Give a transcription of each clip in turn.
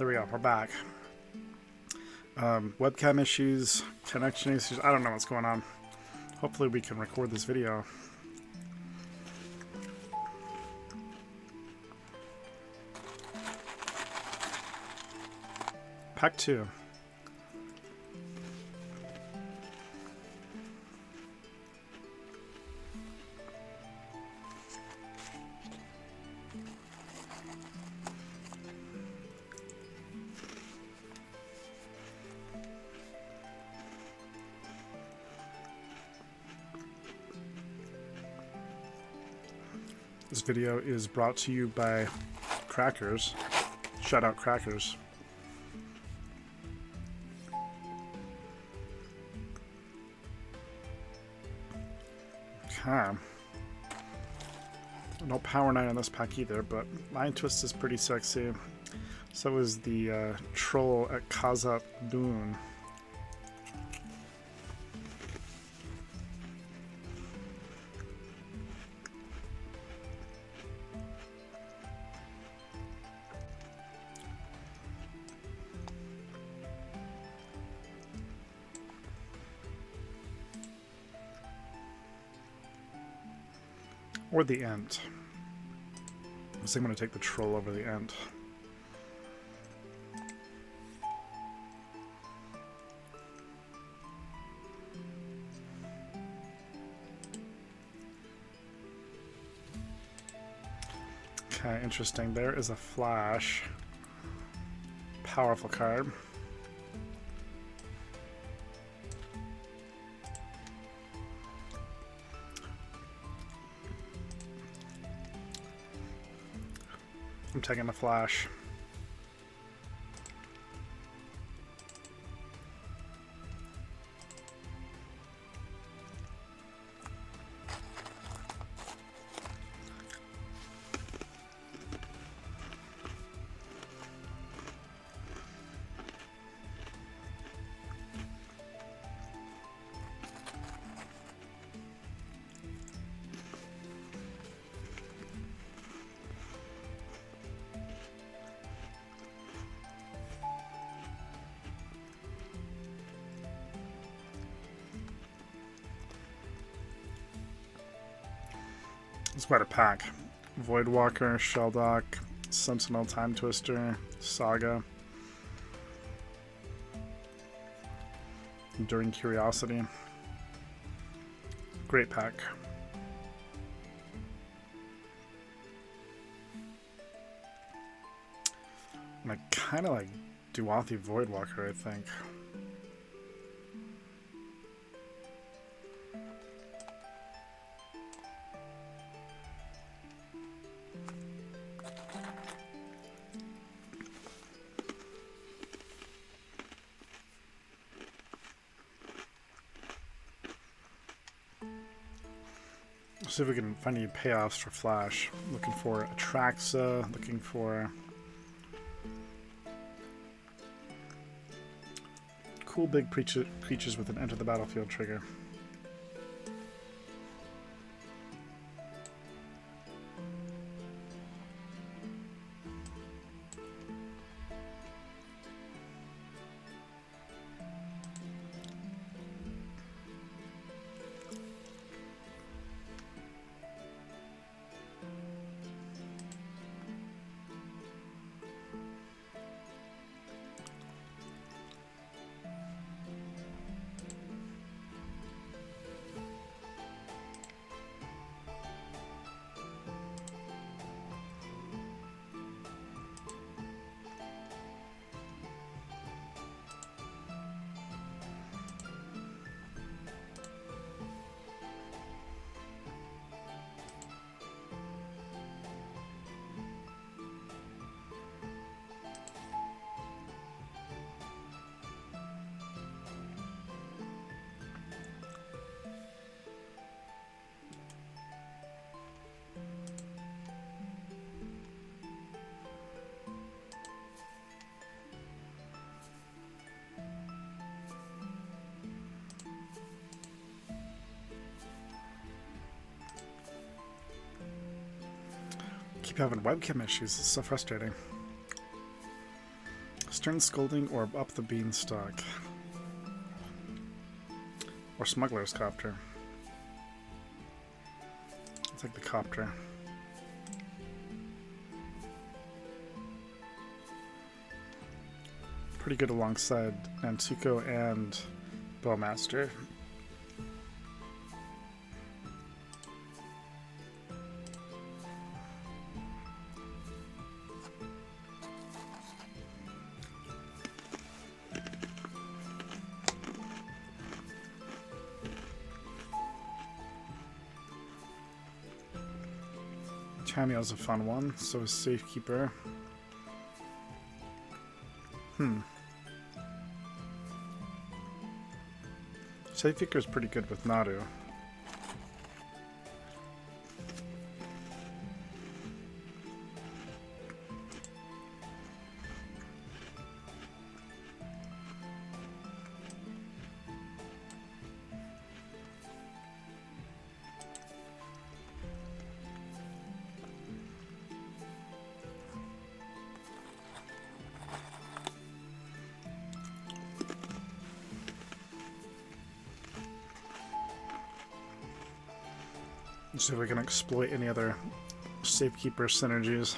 There we go, we're back. Webcam issues, connection issues, I don't know what's going on. Hopefully we can record this video. Pack 2. This video is brought to you by Crackers. Shout out Crackers. Okay. No Power Knight on this pack either, but Line Twist is pretty sexy. So is the Troll at Khazat Dune. Or the Ent. So I'm going to take the Troll over the Ent. Okay, interesting. There is a Flash. Powerful card. I'm taking the Flash. It's quite a pack. Voidwalker, Sheldock, Sentinel, Time Twister, Saga, Enduring Curiosity. Great pack. And I kind of like Duathi Voidwalker, I think. See if we can find any payoffs for Flash. Looking for Atraxa, looking for cool big creatures with an enter the battlefield trigger. Keep having webcam issues. It's so frustrating. Stern Scolding or Up the Beanstalk? Or Smuggler's Copter? I'll take the Copter. Pretty good alongside Nantuko and Bowmaster. Cameo's a fun one, so is Safekeeper. Safekeeper's pretty good with Nadu. Let's see if we can exploit any other Safekeeper synergies.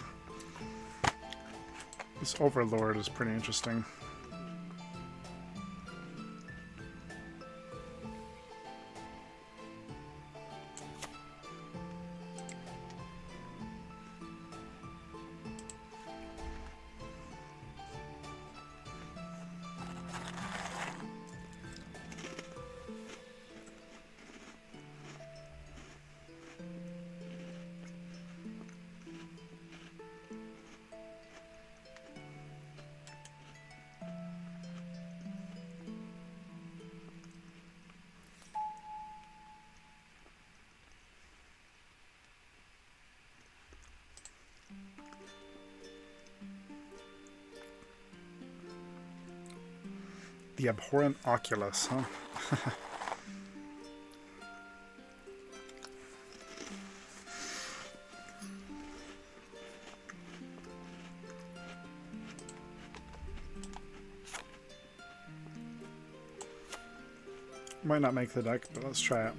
This Overlord is pretty interesting. The Abhorrent Oculus, huh? Might not make the deck, but let's try it.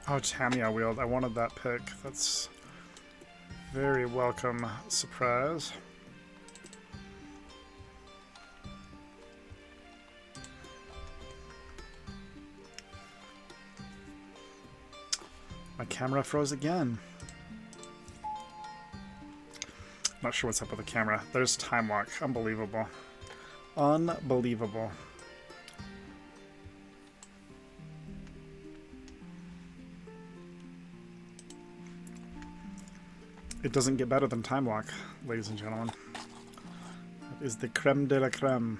Oh, Tamiya Wield. I wanted that pick. That's very welcome surprise. My camera froze again. Not sure what's up with the camera. There's Time Walk. Unbelievable. Unbelievable. It doesn't get better than Time Walk, ladies and gentlemen. That is the creme de la creme.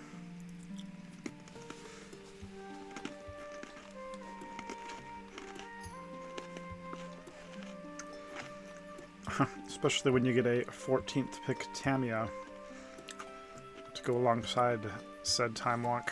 Especially when you get a 14th pick Tamiya to go alongside said Time Walk.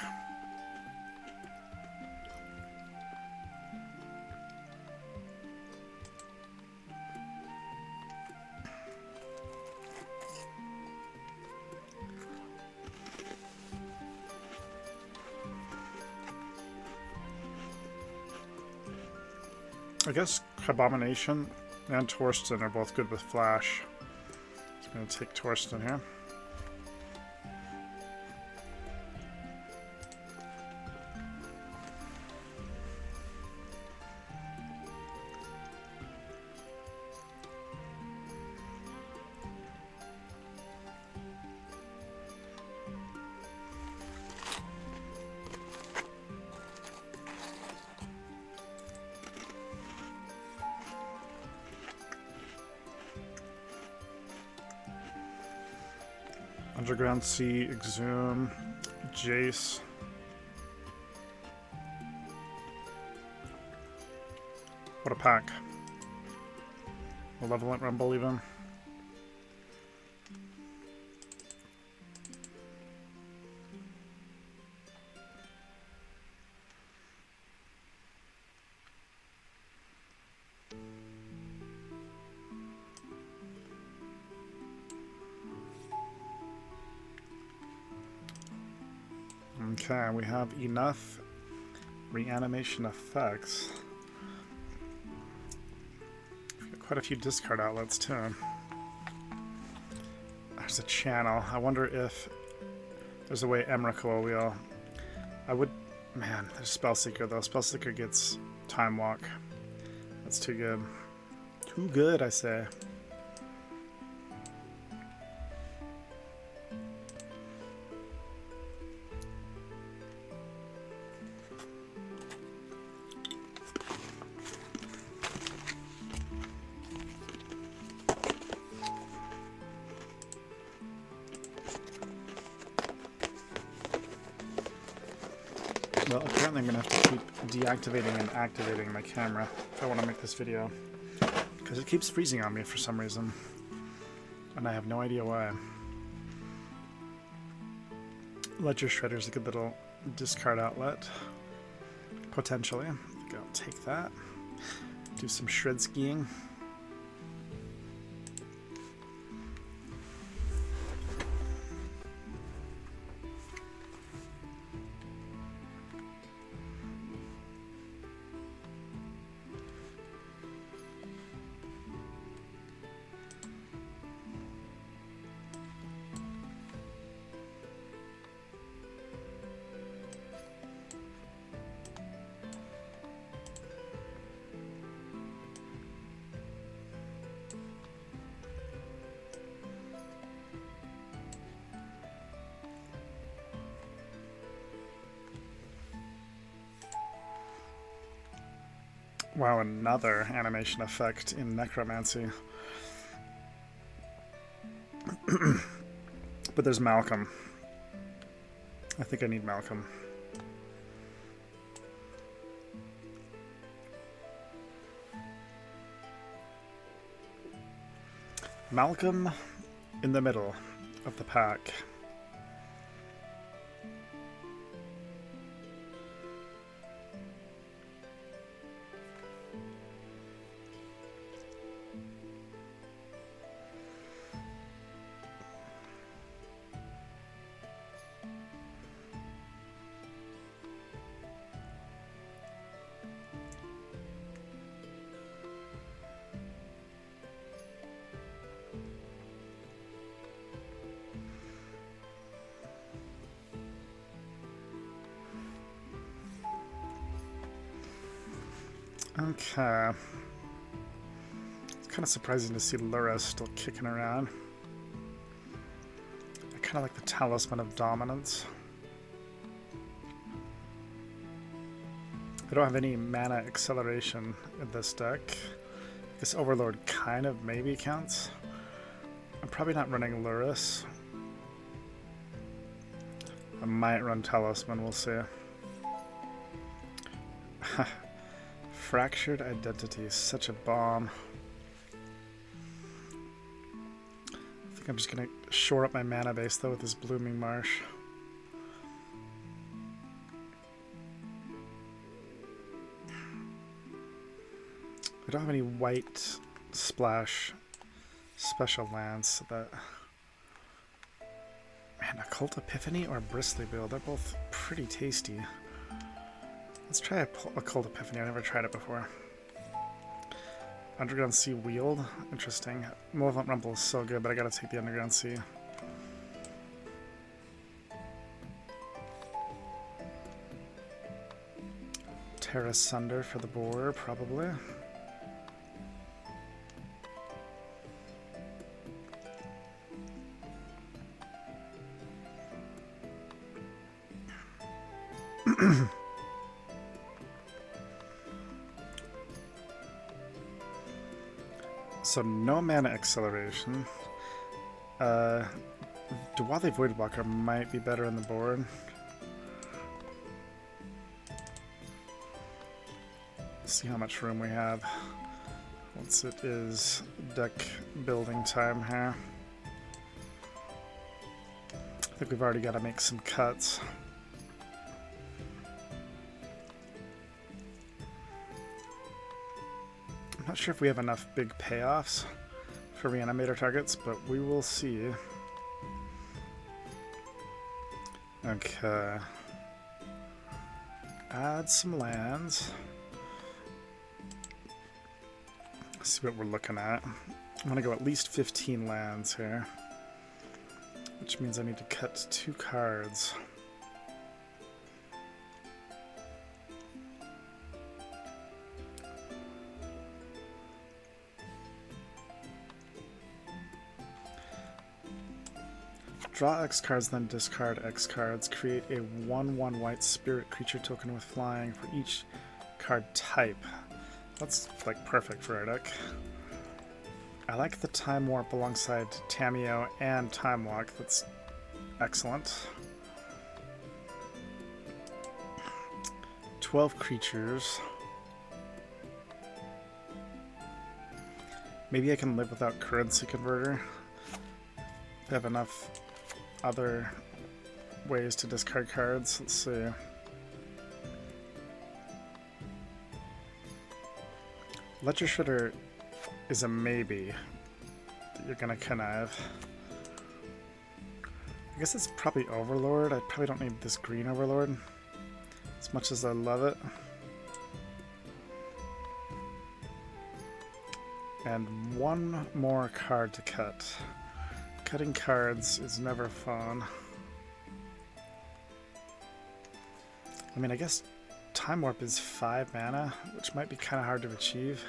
I guess Abomination and Torsten are both good with Flash. So I'm going to take Torsten here. Underground Sea, Exhume, Jace. What a pack. Malevolent Rumble even. Okay, we have enough reanimation effects. We've got quite a few discard outlets too. There's a channel. I wonder if there's a way Emrakul will. I would. Man, there's Spellseeker though. Spellseeker gets Time Walk. That's too good. Too good, I say. Well, apparently I'm going to have to keep deactivating and activating my camera if I want to make this video. Because it keeps freezing on me for some reason. And I have no idea why. Ledger Shredder's a good little discard outlet. Potentially. I think I'll take that. Do some shred skiing. Wow, another animation effect in Necromancy. But there's Malcolm. I think I need Malcolm. Malcolm in the middle of the pack. Okay. It's kind of surprising to see Lura still kicking around. I kind of like the Talisman of Dominance. I don't have any mana acceleration in this deck. I guess Overlord kind of maybe counts. I'm probably not running Luris. I might run Talisman, we'll see. Fractured Identity is such a bomb. I think I'm just going to shore up my mana base though with this Blooming Marsh. I don't have any white splash special lands, so that... Man, Occult Epiphany or Bristly Build, they're both pretty tasty. Let's try a Cold Epiphany. I've never tried it before. Underground Sea Wield. Interesting. Malevolent Rumble is so good, but I gotta take the Underground Sea. Terra Sunder for the boar, probably. So no mana acceleration. Duwathe Voidwalker might be better on the board. See how much room we have once it is deck building time here. I think we've already got to make some cuts. I'm not sure if we have enough big payoffs for Reanimator targets, but we will see. Okay. Add some lands. Let's see what we're looking at. I'm going to go at least 15 lands here, which means I need to cut 2 cards. Draw X cards, then discard X cards. Create a 1/1 white spirit creature token with flying for each card type. That's like perfect for our deck. I like the Time Warp alongside Tamiyo and Time Walk. That's excellent. 12 creatures. Maybe I can live without currency converter. I have enough other ways to discard cards. Let's see. Ledger Shredder is a maybe that you're gonna connive. I guess it's probably Overlord. I probably don't need this green Overlord as much as I love it. And one more card to cut. Cutting cards is never fun. I mean, I guess Time Warp is 5 mana, which might be kind of hard to achieve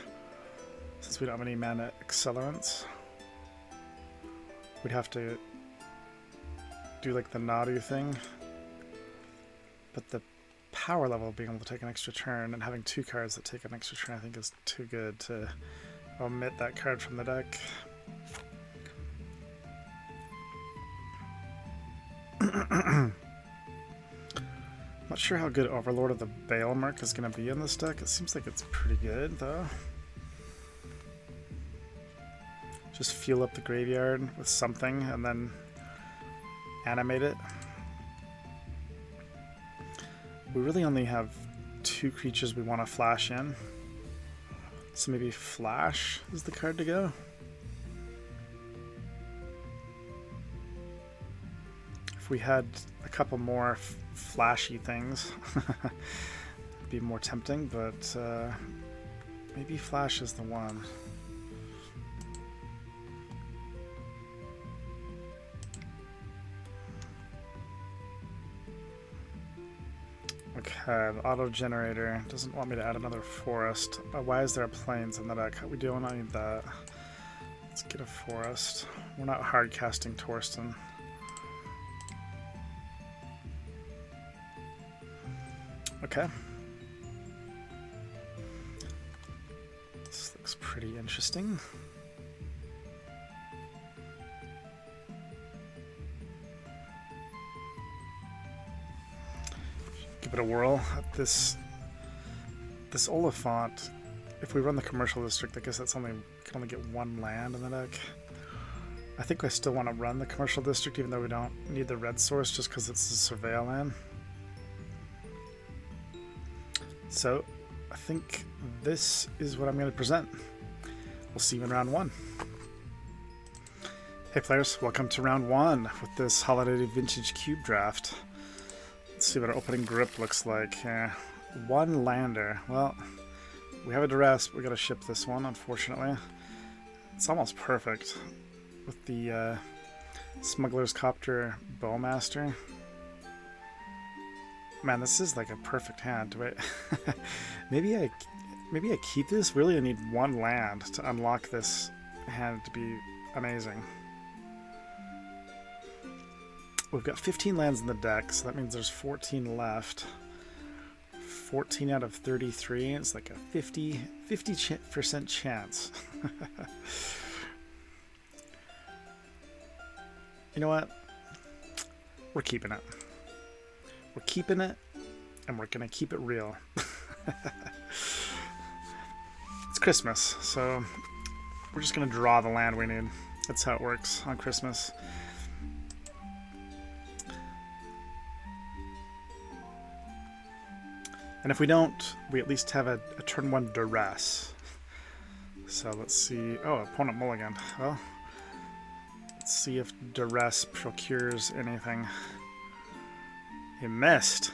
since we don't have any mana accelerants. We'd have to do like the Nadu thing, but the power level of being able to take an extra turn and having 2 cards that take an extra turn I think is too good to omit that card from the deck. Not sure how good Overlord of the Baelmerk is going to be in this deck. It seems like it's pretty good, though. Just fuel up the graveyard with something and then animate it. We really only have 2 creatures we want to flash in. So maybe Flash is the card to go. If we had a couple more flashy things, it'd be more tempting, but maybe Flash is the one. Okay, the auto generator doesn't want me to add another forest. Why is there a plains in the deck? We don't need that. Let's get a forest. We're not hard casting Torsten. Okay. This looks pretty interesting. Give it a whirl. This Oliphant, if we run the commercial district, I guess that's only can only get 1 land in the deck. I think I still want to run the commercial district even though we don't need the red source just because it's a surveil land. So I think this is what I'm going to present. We'll see you in round 1. Hey players, welcome to round 1 with this Holiday Vintage Cube draft. Let's see what our opening grip looks like. 1 lander. Well, we have a duress, but we got to ship this one, unfortunately. It's almost perfect with the Smuggler's Copter Bowmaster. Man, this is like a perfect hand. Do I maybe I keep this? Really, I need 1 land to unlock this hand to be amazing. We've got 15 lands in the deck, so that means there's 14 left. 14 out of 33. It's like a 50% chance. You know what? We're keeping it. We're keeping it, and we're gonna keep it real. It's Christmas, so we're just gonna draw the land we need. That's how it works on Christmas. And if we don't, we at least have a turn 1 duress. So let's see. Oh, opponent mulligan. Well, let's see if duress procures anything. He missed.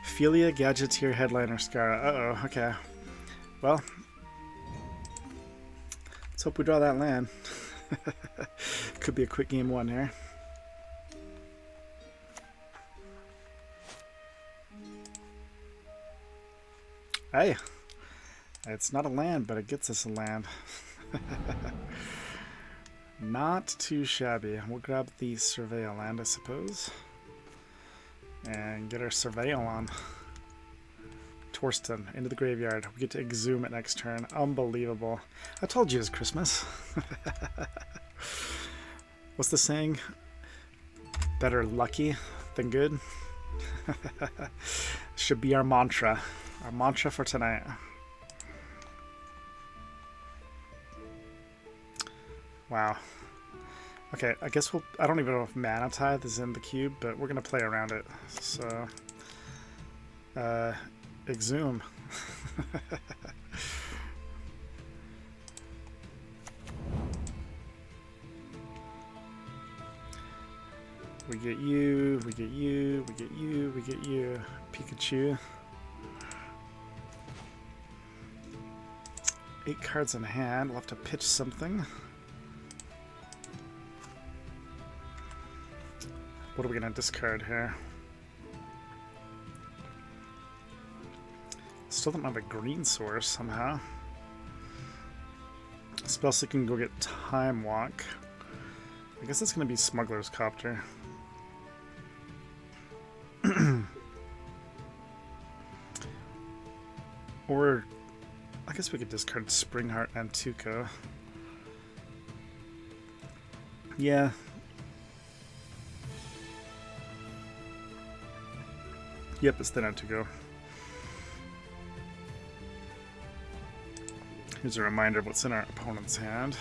Philia, Gadgeteer, Headliner, Scara. Uh-oh, okay. Well, let's hope we draw that land. Could be a quick game 1 here. Hey, it's not a land, but it gets us a land. Not too shabby. We'll grab the Surveil land, I suppose. And get our Surveil on. Torsten, into the graveyard. We get to exhume it next turn. Unbelievable. I told you it's Christmas. What's the saying? Better lucky than good. Should be our mantra. Our mantra for tonight. Wow. Okay, I guess we'll... I don't even know if Mana Tithe is in the cube, but we're going to play around it. So... exhume. We get you, we get you, we get you, we get you. Pikachu. 8 cards in hand. We'll have to pitch something. What are we going to discard here? Still don't have a green source somehow. Spellseeker can go get Time Walk. I guess it's going to be Smuggler's Copter. Or I guess we could discard Springheart and Tuco. Yeah. Yep, it's then to go. Here's a reminder of what's in our opponent's hand.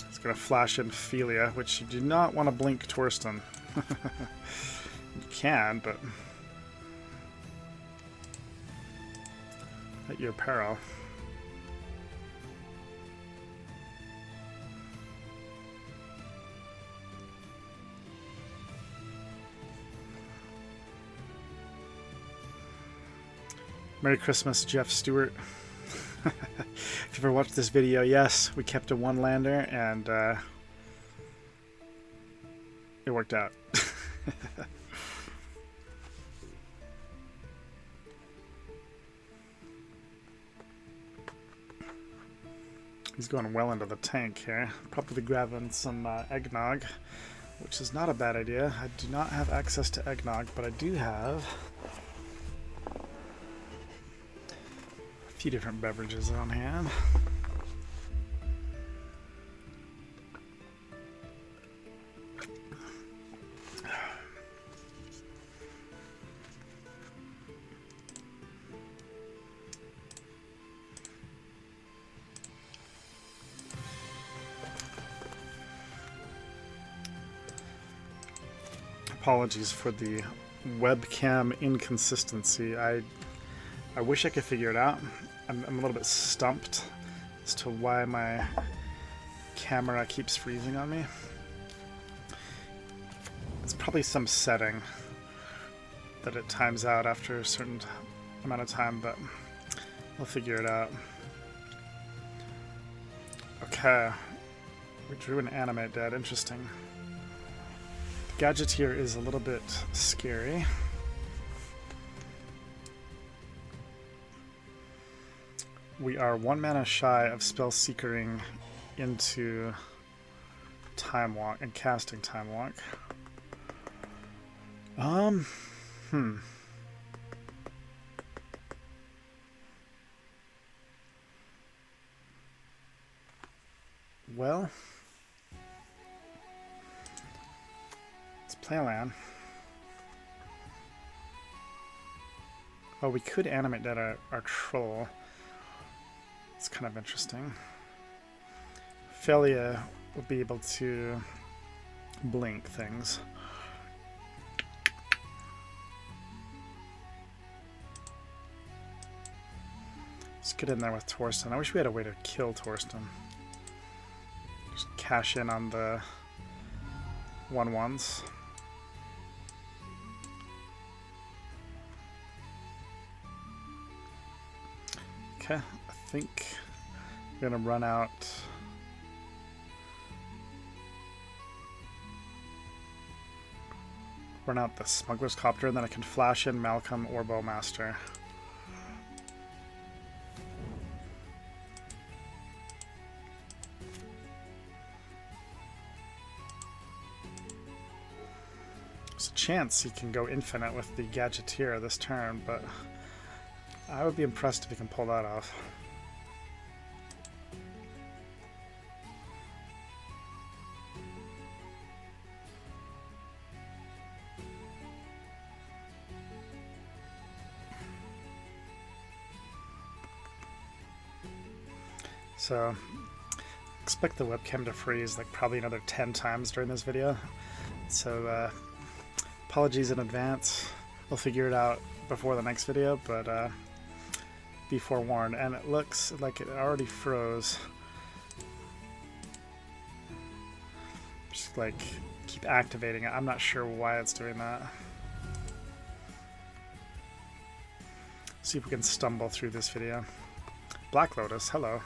It's going to flash in Philia, which you do not want to blink Torsten. You can, but at your peril. Merry Christmas, Jeff Stewart. If you ever watched this video, yes, we kept a 1-lander and it worked out. He's going well into the tank here. Probably grabbing some eggnog, which is not a bad idea. I do not have access to eggnog, but I do have a few different beverages on hand. Apologies for the webcam inconsistency. I wish I could figure it out. I'm a little bit stumped as to why my camera keeps freezing on me. It's probably some setting that it times out after a certain amount of time, but I'll figure it out. Okay. We drew an Animate Dead. Interesting. Gadgeteer is a little bit scary. We are 1 mana shy of Spellseekering into Time Walk and casting Time Walk. Well, Playland. Oh, we could animate that our troll. It's kind of interesting. Philia will be able to blink things. Let's get in there with Torsten. I wish we had a way to kill Torsten. Just cash in on the 1/1s. Okay, I think we're gonna run out. Run out the Smuggler's Copter, and then I can flash in Malcolm or Bowmaster. There's a chance he can go infinite with the Gadgeteer this turn, but I would be impressed if he can pull that off. So, expect the webcam to freeze like probably another 10 times during this video. So, apologies in advance. We'll figure it out before the next video, but be forewarned. And it looks like it already froze. Just like keep activating it. I'm not sure why it's doing that. See if we can stumble through this video. Black Lotus, hello.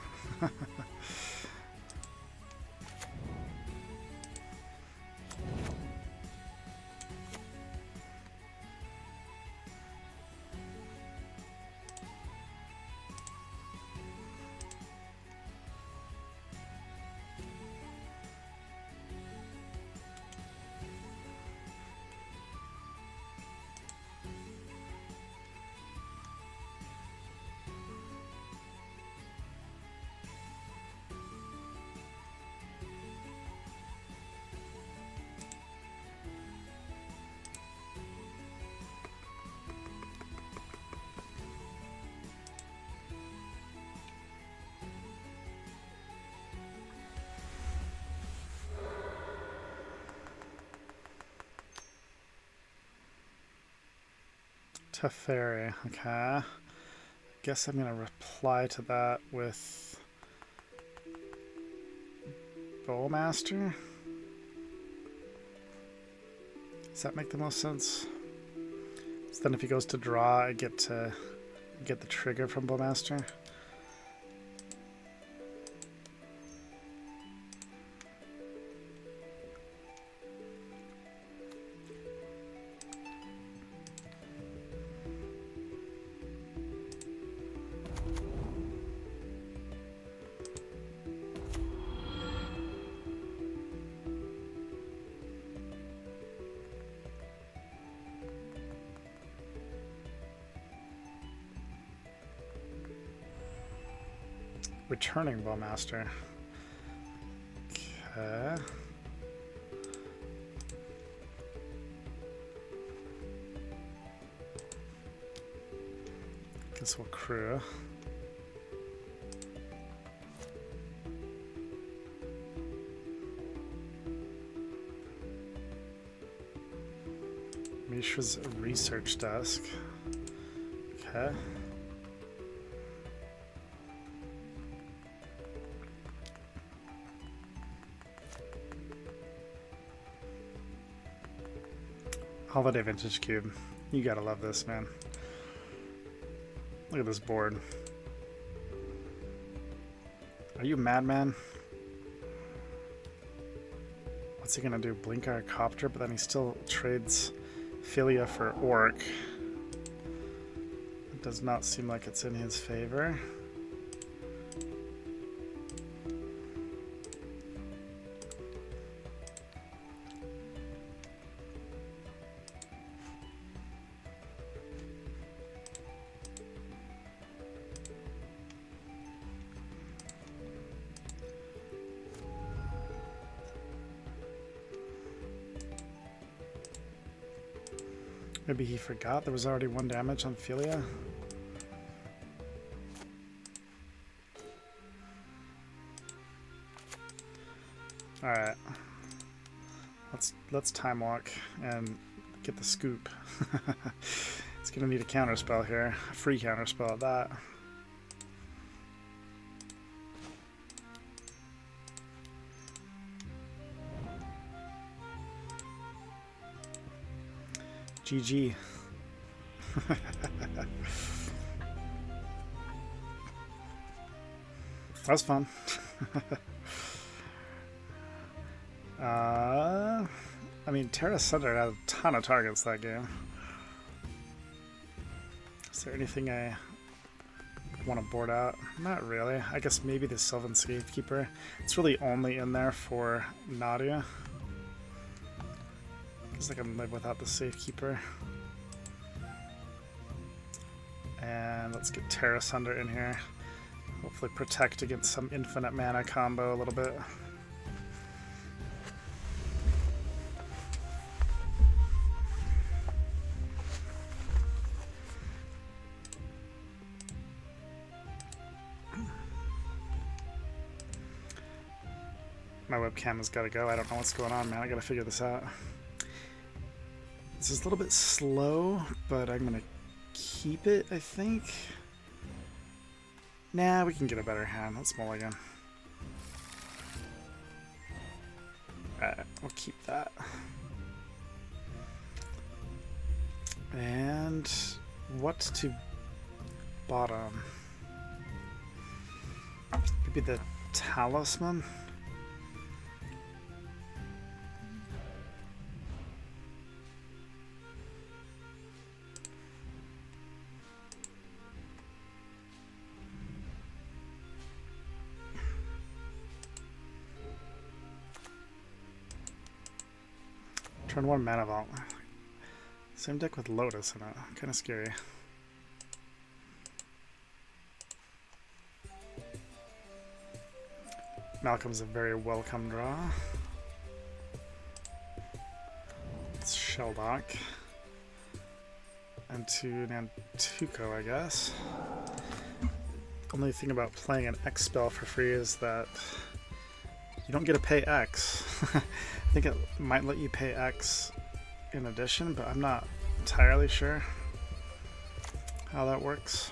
Teferi, okay. Guess I'm gonna reply to that with Bowmaster. Does that make the most sense? So then if he goes to draw, I get to get the trigger from Bowmaster. Returning Bowmaster. Okay. Guess we'll crew. Mishra's research desk. Okay. Holiday Vintage Cube. You gotta love this, man. Look at this board. Are you a madman? What's he gonna do? Blink our Copter, but then he still trades Philia for Orc. It does not seem like it's in his favor. Maybe he forgot there was already 1 damage on Philia. Alright. Let's time walk and get the scoop. It's gonna need a counterspell here. A free counterspell at that. GG. That was fun. I mean, Terra Sunder had a ton of targets that game. Is there anything I want to board out? Not really. I guess maybe the Sylvan Safekeeper. It's really only in there for Nadia. Because I can live without the Safekeeper. And let's get Terra Sunder in here. Hopefully protect against some infinite mana combo a little bit. My webcam has got to go. I don't know what's going on, man. I got to figure this out. This is a little bit slow, but I'm going to keep it, I think. Nah, we can get a better hand. Let's mulligan. Alright, we'll keep that. And what to bottom? Maybe the Talisman? Turn 1 mana vault. Same deck with Lotus in it. Kind of scary. Malcolm's a very welcome draw. It's Shelldock. And to Nantuko, I guess. Only thing about playing an X spell for free is that you don't get to pay X. I think it might let you pay X in addition, but I'm not entirely sure how that works.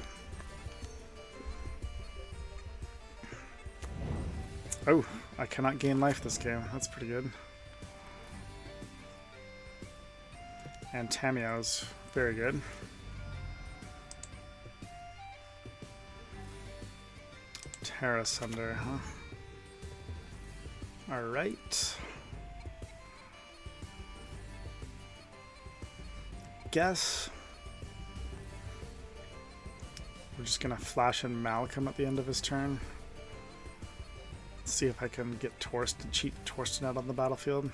Oh, I cannot gain life this game. That's pretty good. And Tamiyo's very good. Terra Sunder, huh? Alright. Guess we're just gonna flash in Malcolm at the end of his turn. See if I can get Torsten, cheat Torsten out on the battlefield.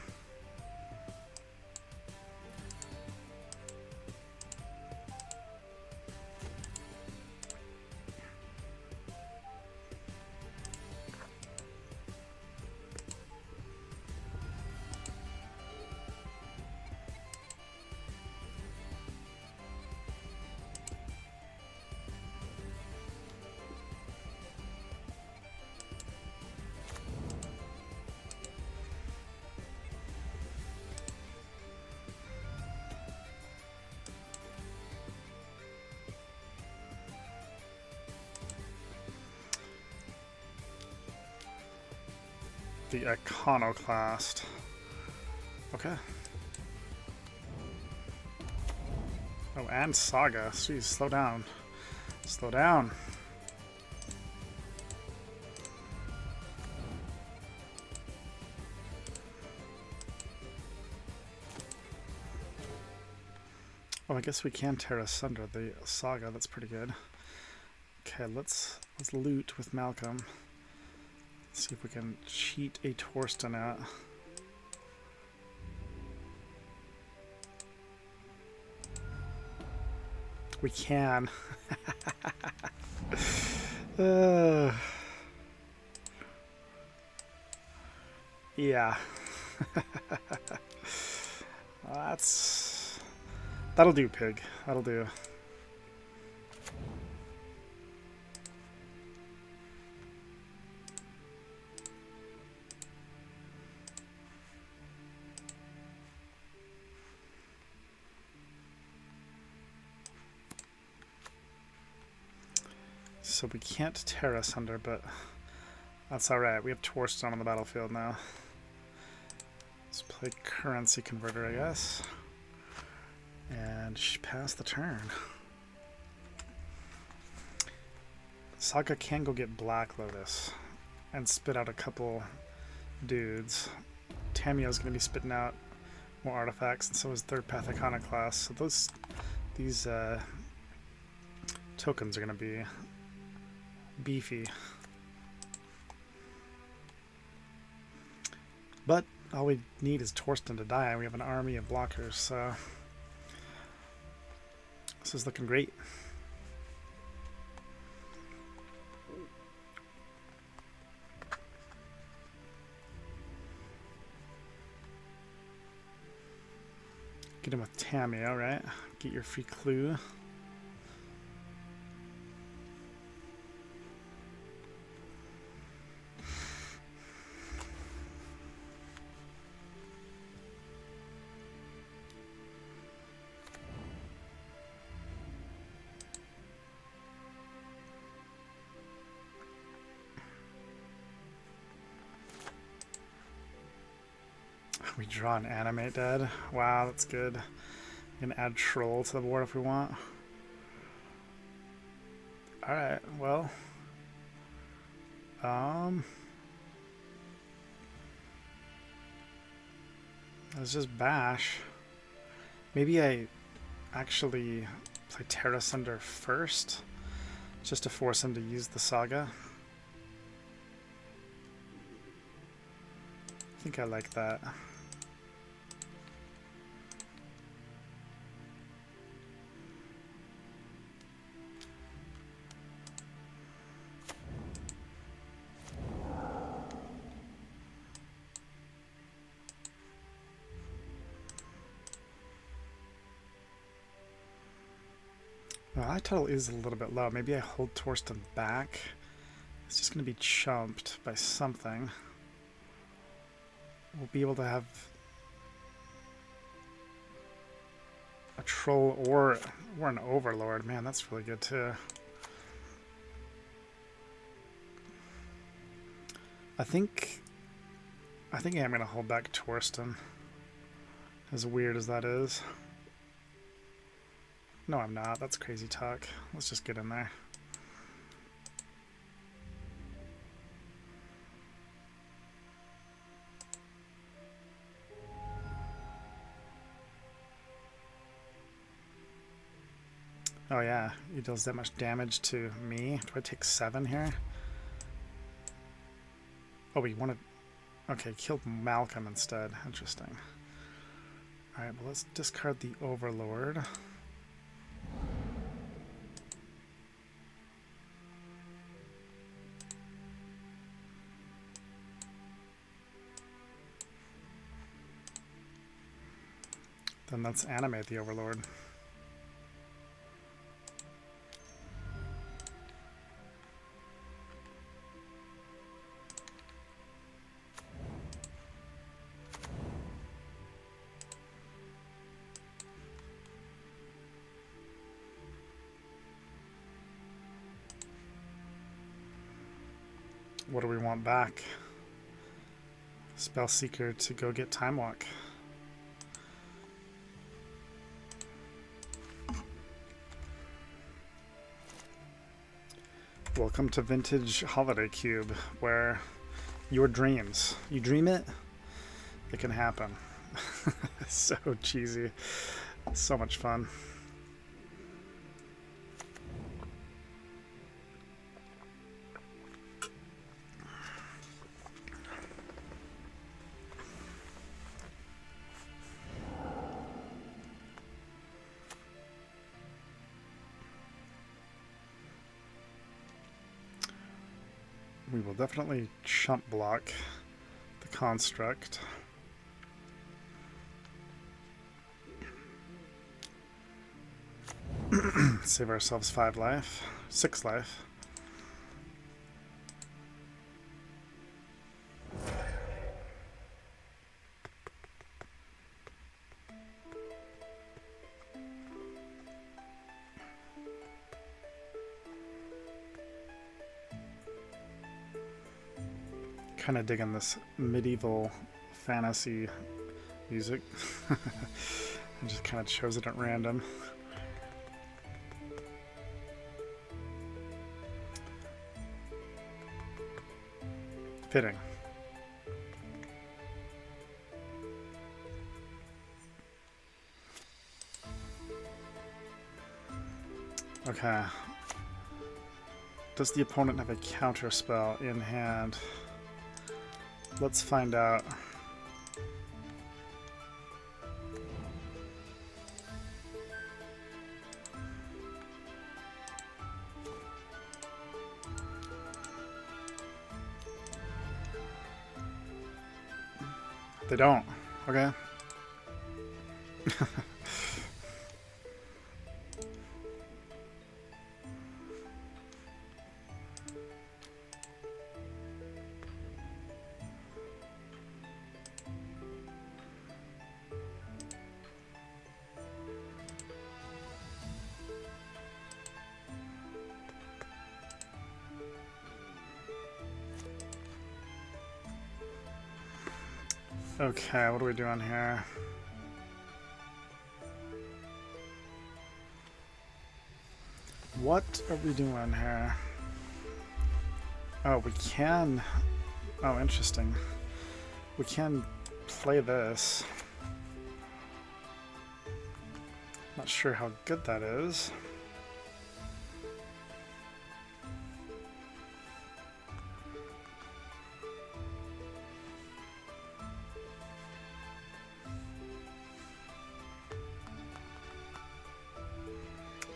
The Iconoclast. Okay. Oh, and Saga. Jeez, slow down. Slow down. Oh, I guess we can Terra Sunder the Saga. That's pretty good. Okay, let's loot with Malcolm. See if we can cheat a Torsten out. We can. Yeah. That'll do, pig. That'll do. So we can't tear asunder, but that's alright. We have Torstone on the battlefield now. Let's play currency converter, I guess. And pass the turn. Saga can go get Black Lotus and spit out a couple dudes. Tamiyo's going to be spitting out more artifacts, and so is Third Path Iconoclast. So these tokens are going to be beefy. But all we need is Torsten to die. We have an army of blockers, so this is looking great. Get him with Tamiyo, right? Get your free clue. We draw an Animate Dead. Wow, that's good. We can add Troll to the board if we want. Alright, well. Let's just bash. Maybe I actually play Terra Sunder first, just to force him to use the Saga. I think I like that. Well, that total is a little bit low. Maybe I hold Torsten back. It's just going to be chumped by something. We'll be able to have a troll or an overlord. Man, that's really good too. I think I'm going to hold back Torsten, as weird as that is. No, I'm not. That's crazy talk. Let's just get in there. Oh yeah, he deals that much damage to me. Do I take 7 here? Oh, we wanted... Okay, killed Malcolm instead. Interesting. Alright, well let's discard the Overlord. Then let's animate the Overlord. What do we want back? Spellseeker to go get Time Walk. Welcome to Vintage Holiday Cube, where your dreams, you dream it, it can happen. So cheesy. So much fun. We will definitely chump block the construct. Save ourselves 5 life. 6 life. Kind of digging this medieval fantasy music. I just kind of chose it at random. Fitting. Okay. Does the opponent have a counter spell in hand? Let's find out. They don't. Okay. Okay, what are we doing here? What are we doing here? Oh, we can... Oh, interesting. We can play this. Not sure how good that is.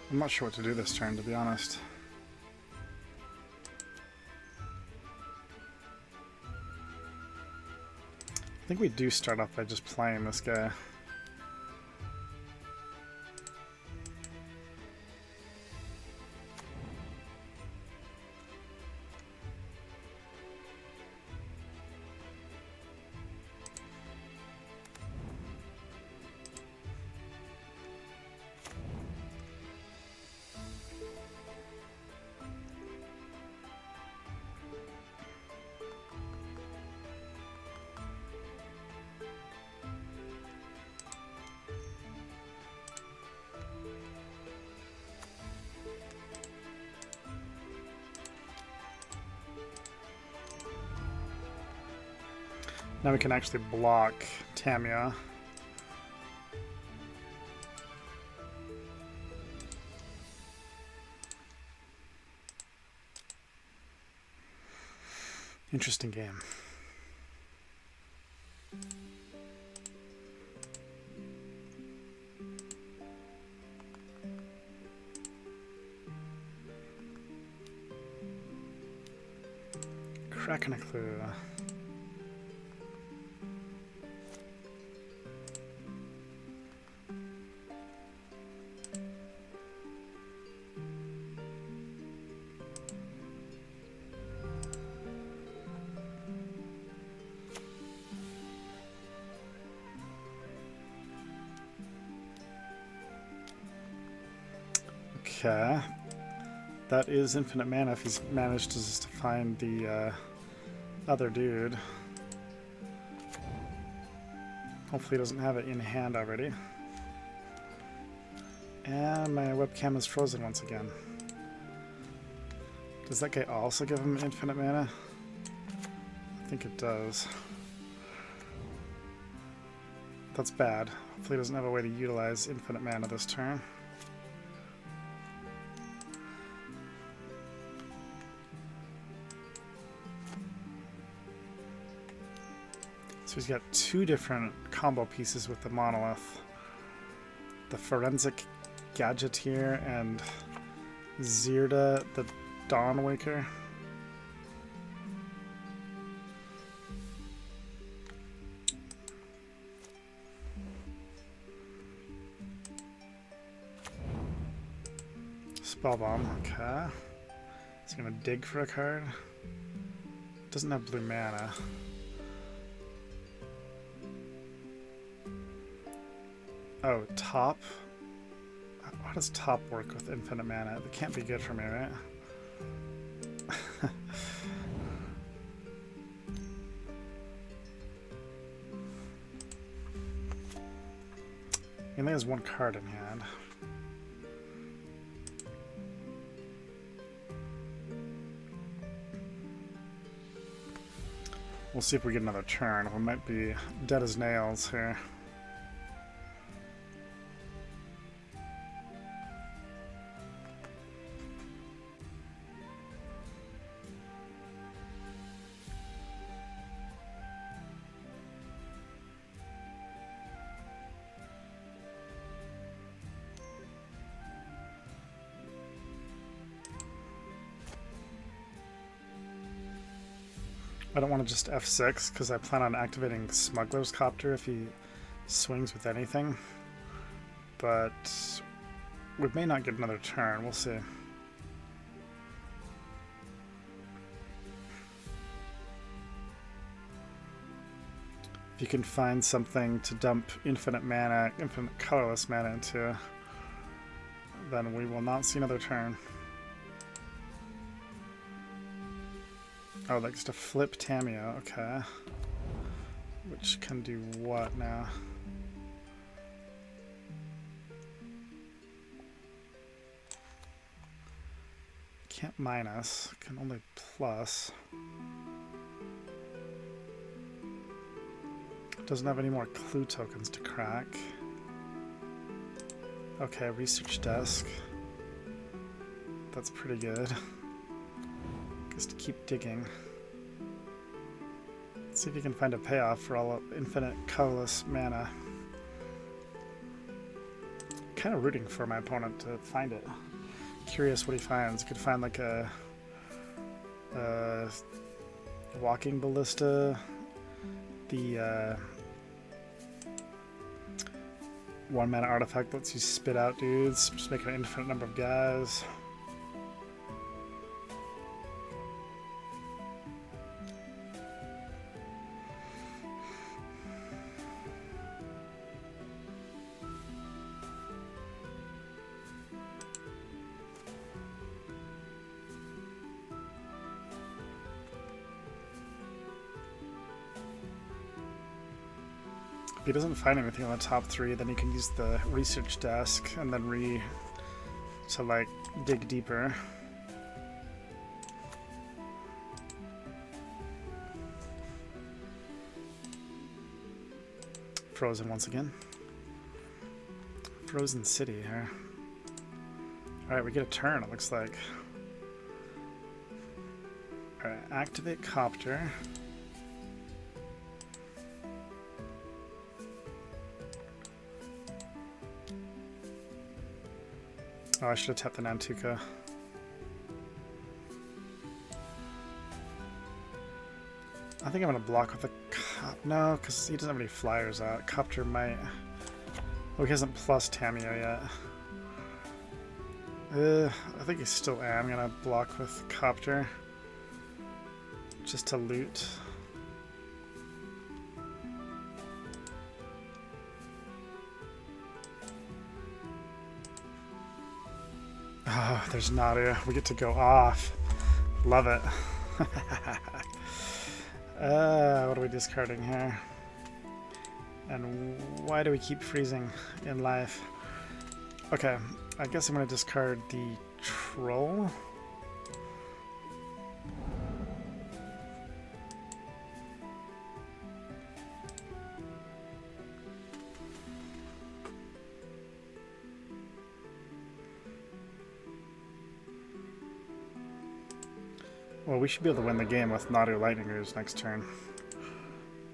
I'm not sure what to do this turn, to be honest. I think we do start off by just playing this guy. Now we can actually block Tamia. Interesting game. Cracking a clue. Okay, that is infinite mana if he's managed to just find the other dude. Hopefully he doesn't have it in hand already. And my webcam is frozen once again. Does that guy also give him infinite mana? I think it does. That's bad. Hopefully he doesn't have a way to utilize infinite mana this turn. So he's got two different combo pieces with the monolith. The Forensic Gadgeteer and Zirda the Dawnwaker. Spell Bomb, okay. It's gonna dig for a card. Doesn't have blue mana. Oh, top? How does top work with infinite mana? It can't be good for me, right? He only has one card in hand. We'll see if we get another turn. We might be dead as nails here. I don't want to just F6 because I plan on activating Smuggler's Copter if he swings with anything. But we may not get another turn. We'll see. If you can find something to dump infinite mana, infinite colorless mana into, then we will not see another turn. Oh, that's to flip Tamio, okay. Which can do what now? Can't minus, can only plus. Doesn't have any more clue tokens to crack. Okay, research desk. That's pretty good. Just to keep digging. Let's see if you can find a payoff for all infinite colorless mana. Kind of rooting for my opponent to find it. Curious what he finds. Could find like a walking ballista, the 1 mana artifact lets you spit out dudes, just make an infinite number of guys. If he doesn't find anything on the top 3, then he can use the research desk and then to like dig deeper. Frozen once again. Frozen City here. Alright, we get a turn, it looks like. Alright, activate Copter. Oh, I should have tapped the Nantuka. I think I'm going to block with the no, because he doesn't have any flyers out. Copter might... Oh, he hasn't plus Tamio yet. I think I still am going to block with Copter. Just to loot. Oh, there's Nadu. We get to go off. Love it. What are we discarding here? And why do we keep freezing in life? Okay, I guess I'm going to discard the Troll. Well, we should be able to win the game with Nadu Lightning Ruse next turn.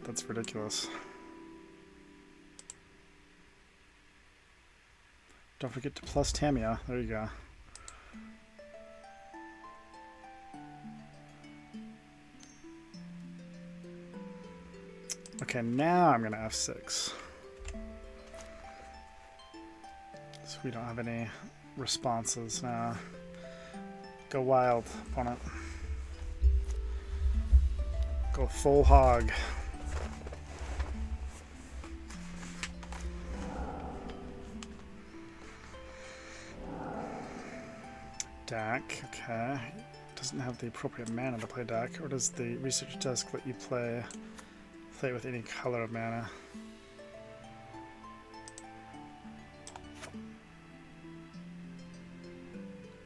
That's ridiculous. Don't forget to plus Tamio. There you go. Okay, now I'm going to F6. So we don't have any responses now. Go wild, opponent. Go full hog. Deck, okay. Doesn't have the appropriate mana to play deck, or does the research desk let you play it with any color of mana?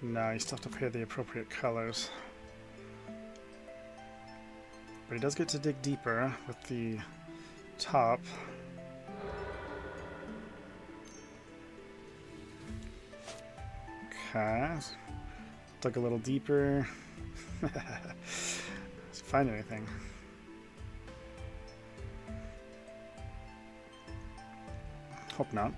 No, you still have to pay the appropriate colors. But he does get to dig deeper with the top. Okay. Dug a little deeper. Let's find anything. Hope not.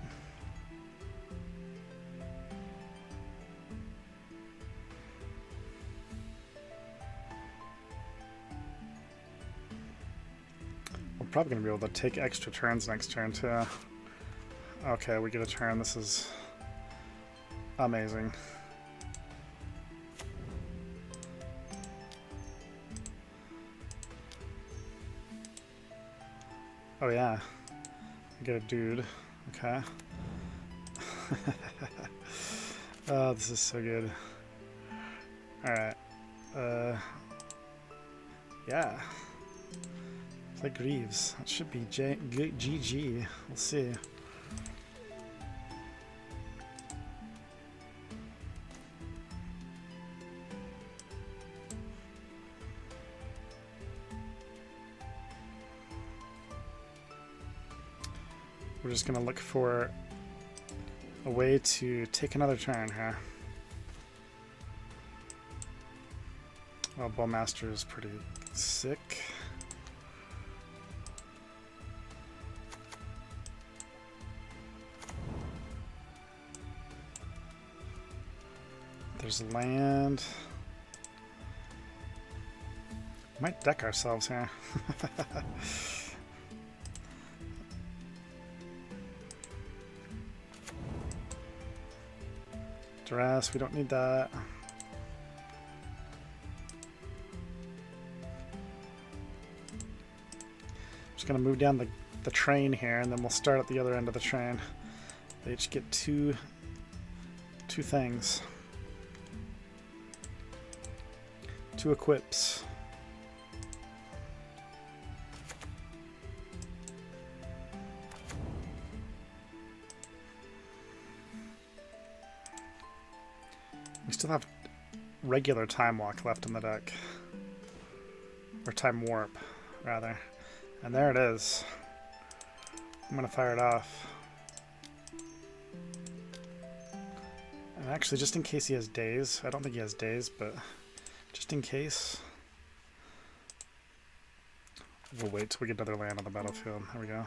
We're probably going to be able to take extra turns next turn too. Okay, we get a turn. This is amazing. Oh yeah, I get a dude. Okay. Oh, this is so good. Alright. Yeah. Play Greaves. That should be GG. We'll see. We're just gonna look for a way to take another turn here. Well, Bowmaster is pretty sick. There's land. Might deck ourselves here. Duress, we don't need that. Just gonna move down the train here, and then we'll start at the other end of the train. They each get two things. 2 equips. We still have regular Time Walk left in the deck. Or Time Warp, rather. And there it is. I'm going to fire it off. And actually, just in case he has days. I don't think he has days, but just in case. We'll wait till we get another land on the battlefield. There we go.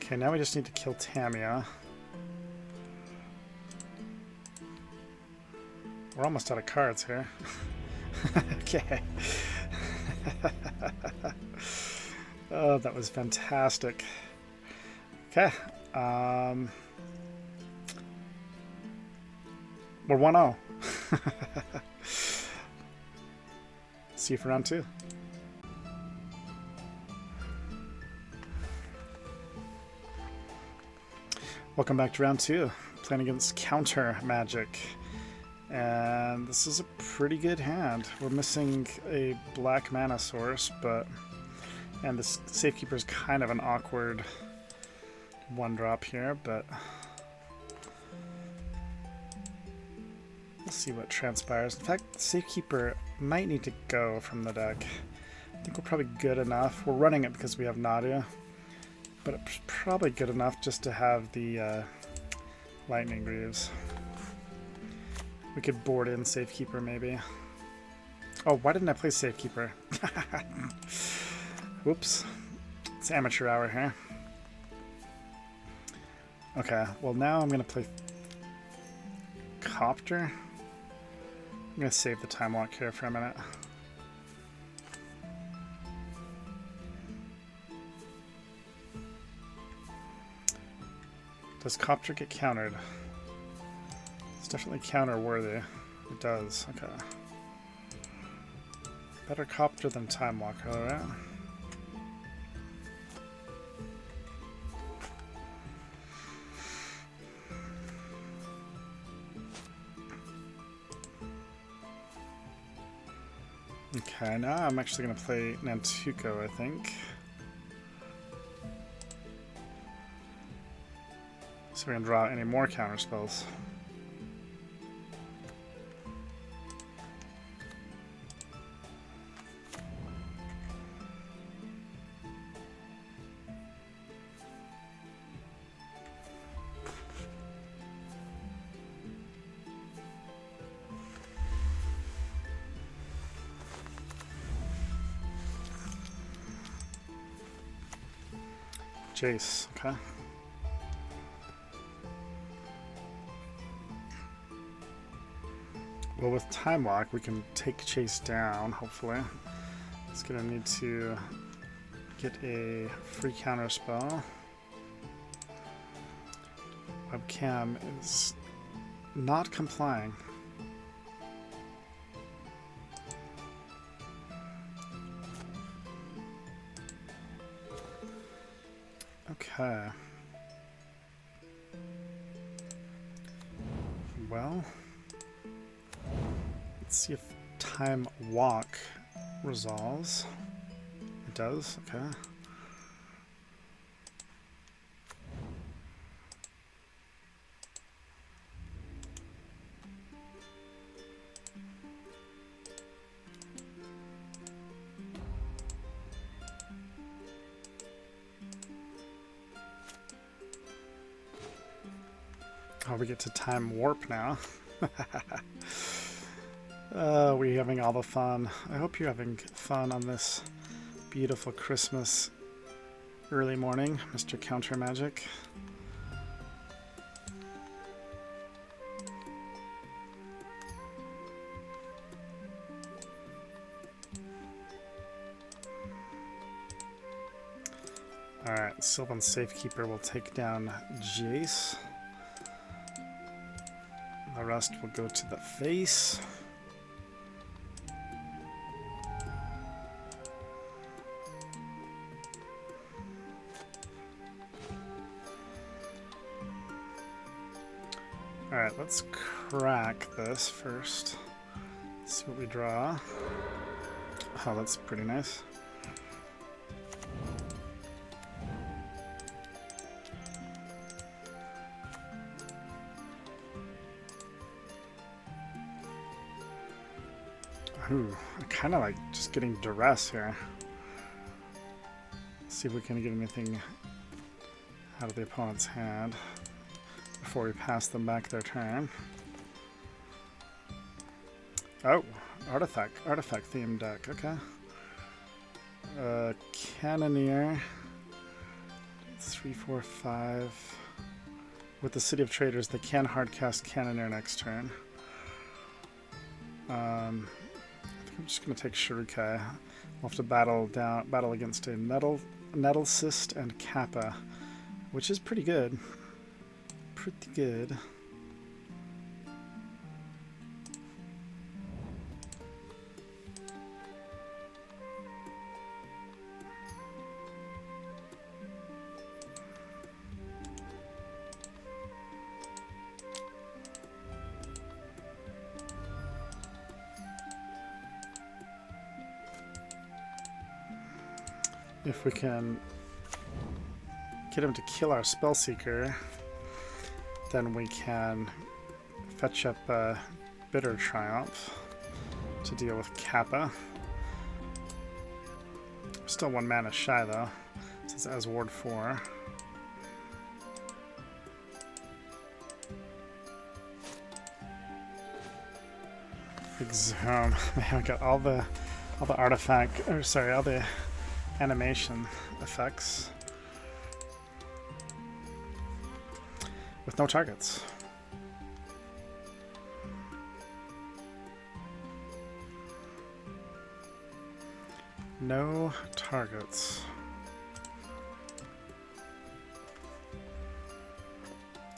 Okay, now we just need to kill Tamia. We're almost out of cards here. Okay. Oh, that was fantastic. Okay. We're 1-0. See you for round 2. Welcome back to round 2. Playing against Counter Magic. And this is a pretty good hand. We're missing a black mana source, and this Safekeeper is kind of an awkward 1-drop here, but we'll see what transpires. In fact, the Safekeeper might need to go from the deck. I think we're probably good enough. We're running it because we have Nadu, but it's probably good enough just to have the Lightning Greaves. We could board in Safekeeper, maybe. Oh, why didn't I play Safekeeper? Whoops. It's amateur hour here. Okay, well now I'm going to play Copter? I'm gonna save the time walk here for a minute. Does Copter get countered? It's definitely counter-worthy. It does, okay. Better Copter than Time Walk, alright? Okay, now I'm actually going to play Nantuko, I think. So we're going to draw any more counter spells. Jace, okay. Well, with Time Walk, we can take Chase down, hopefully. It's gonna need to get a free counter spell. Webcam is not complying. Okay. Well, let's see if Time Walk resolves. It does, okay. Oh, we get to Time Warp now. We're having all the fun. I hope you're having fun on this beautiful Christmas early morning, Mr. Counter Magic. Alright, Sylvan Safekeeper will take down Jace. The rest will go to the face. Alright, let's crack this first. Let's see what we draw. Oh, that's pretty nice. Ooh, I kind of like just getting duress here. Let's see if we can get anything out of the opponent's hand before we pass them back their turn. Oh, artifact themed deck, okay. Cannoneer, 3, 4, 5. With the City of Traders, they can hardcast Cannoneer next turn. I think I'm just going to take Shirukai. We'll have to battle against a Nettlecyst and Kappa, which is pretty good. Pretty good. If we can get him to kill our Spellseeker, then we can fetch up Bitter Triumph to deal with Kappa. Still 1 mana shy though, since it has Ward 4. Exhume. Man, we got all the artifact, or sorry, all the animation effects with no targets. No targets.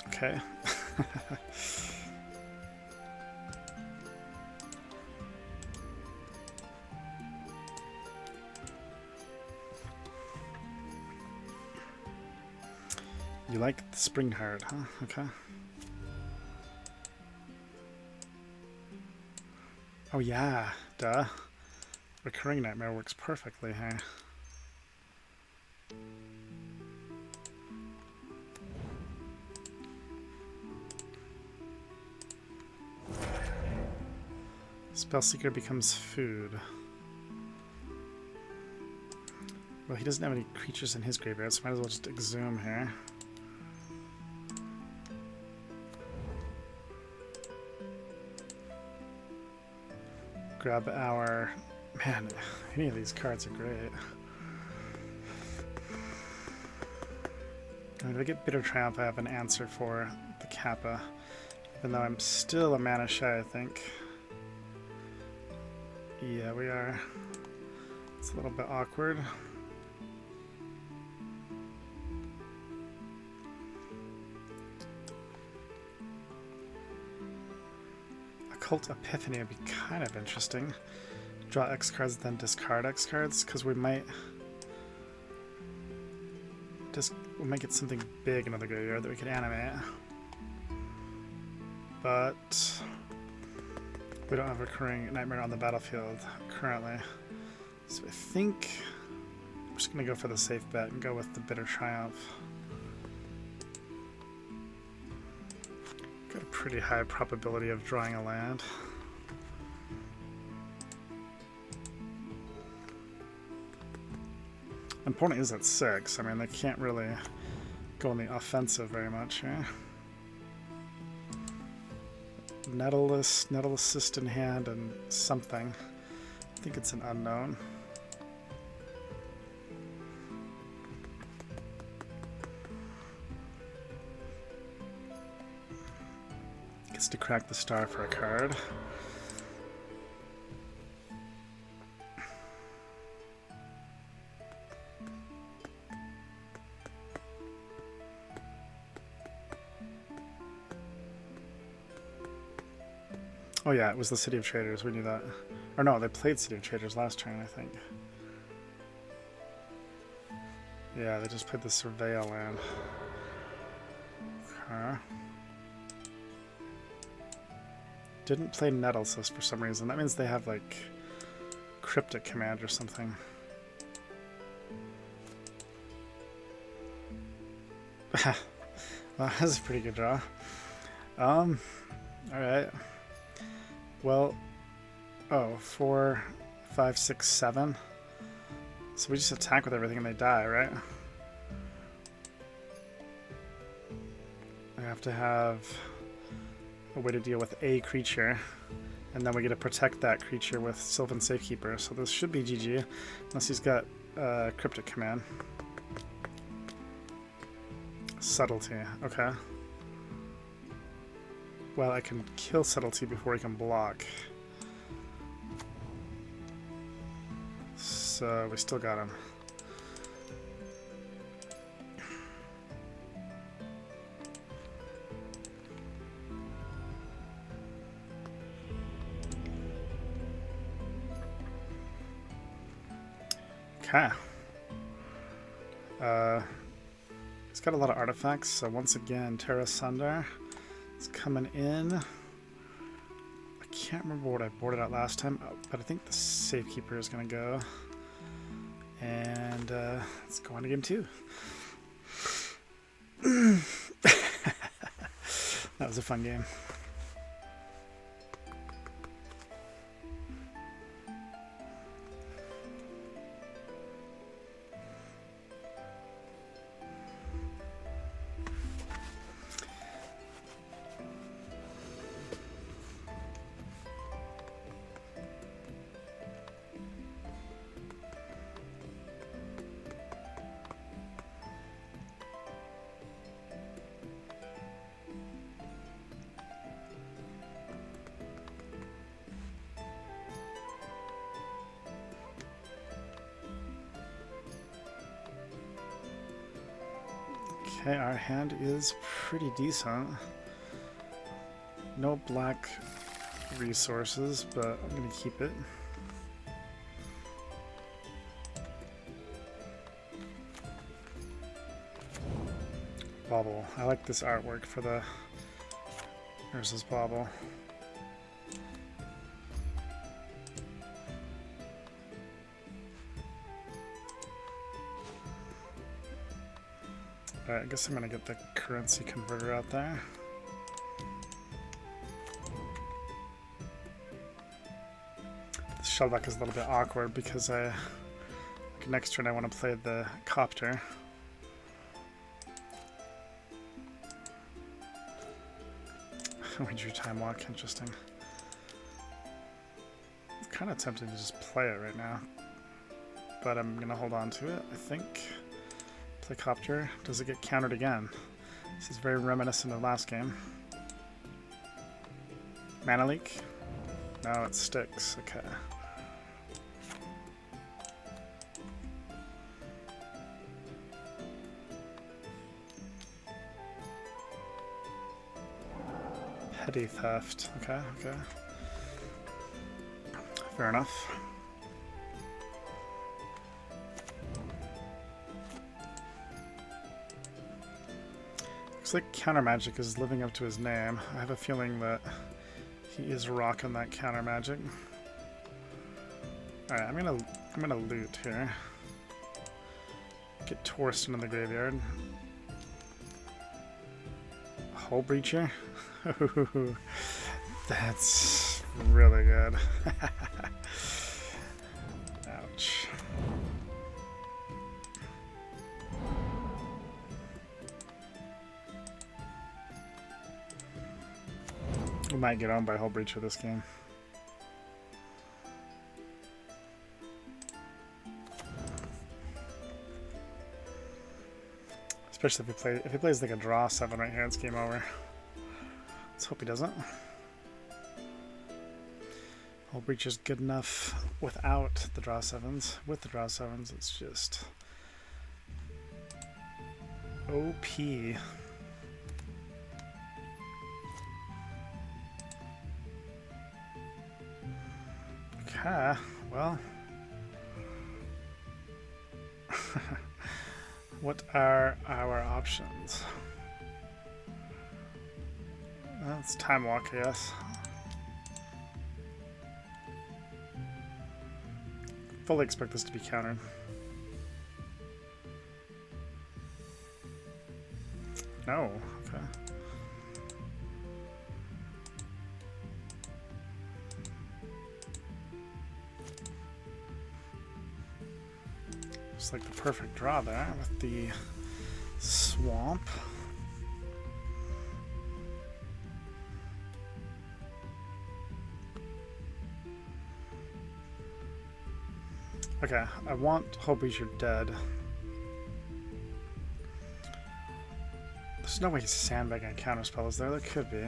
Okay. You like the spring heart, huh? Okay. Oh yeah, duh. Recurring nightmare works perfectly here. Spellseeker becomes food. Well, he doesn't have any creatures in his graveyard, so might as well just exhume here. Grab our... Man, any of these cards are great. If I get Bitter Triumph, I have an answer for the Kappa. Even though I'm still a mana shy, I think. Yeah, we are. It's a little bit awkward. Occult Epiphany would be kind of interesting. Draw X cards, then discard X cards, because we might get something big in the graveyard that we could animate. But we don't have Recurring Nightmare on the battlefield currently. So I think I'm just going to go for the safe bet and go with the Bitter Triumph. Got a pretty high probability of drawing a land. Opponent is at 6. I mean, they can't really go on the offensive very much here. Nettle Assist in hand and something. I think it's an unknown. Gets to crack the star for a card. Oh yeah, it was the City of Traders, we knew that. Or no, they played City of Traders last turn, I think. Yeah, they just played the Surveil land. Okay. Didn't play Nettlesist for some reason. That means they have, like, Cryptic Command or something. Well, that's a pretty good draw. Alright. Well, 4, 5, 6, 7. So we just attack with everything and they die, right? I have to have a way to deal with a creature, and then we get to protect that creature with Sylvan Safekeeper. So this should be GG, unless he's got Cryptic Command. Subtlety, okay. Well, I can kill Subtlety before he can block. So we still got him. Okay. He's got a lot of artifacts, so once again, Terra Sunder. It's coming in. I can't remember what I boarded out last time, but I think the Safekeeper is going to go. And let's go on to game 2. That was a fun game. Okay, our hand is pretty decent. No black resources, but I'm gonna keep it. Bauble. I like this artwork for the nurse's bauble. Alright, I guess I'm gonna get the currency converter out there. The shellback is a little bit awkward because next turn I want to play the copter. We drew time walk, interesting. It's kind of tempting to just play it right now, but I'm gonna hold on to it, I think. Play copter. Does it get countered again? This is very reminiscent of last game. Mana leak? No, it sticks. Okay. Petty theft. Okay, okay. Fair enough. Looks like counter magic is living up to his name. I have a feeling that he is rocking that counter magic. Alright, I'm gonna loot here. Get Torsten in the graveyard. Hull Breacher? That's really good. Ouch. We might get owned by Hull Breacher this game. Especially if he plays like a draw 7 right here, it's game over. Let's hope he doesn't. Hull Breacher's good enough without the draw 7s. With the draw 7s, it's just OP. Okay, well. What are our options? That's time walk, I guess. Fully expect this to be countered. No, okay. Just like the perfect draw there with the swamp. Okay, I want Hull Breacher dead. There's no way he's sandbagging a counterspell, is there? There could be.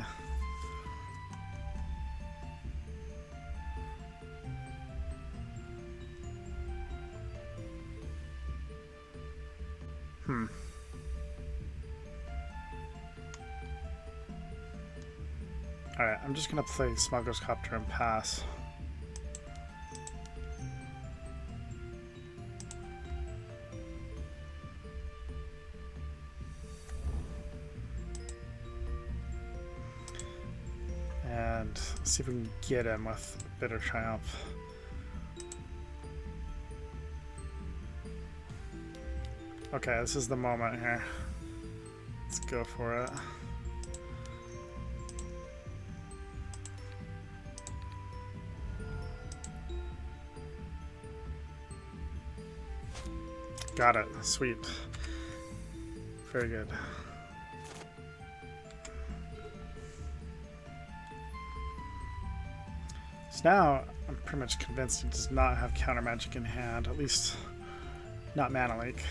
Alright, I'm just gonna play Smuggler's Copter and pass. And see if we can get him with Bitter Triumph. Okay, this is the moment here. Let's go for it. Got it. Sweet. Very good. So now I'm pretty much convinced he does not have counter magic in hand, at least not Mana Leak.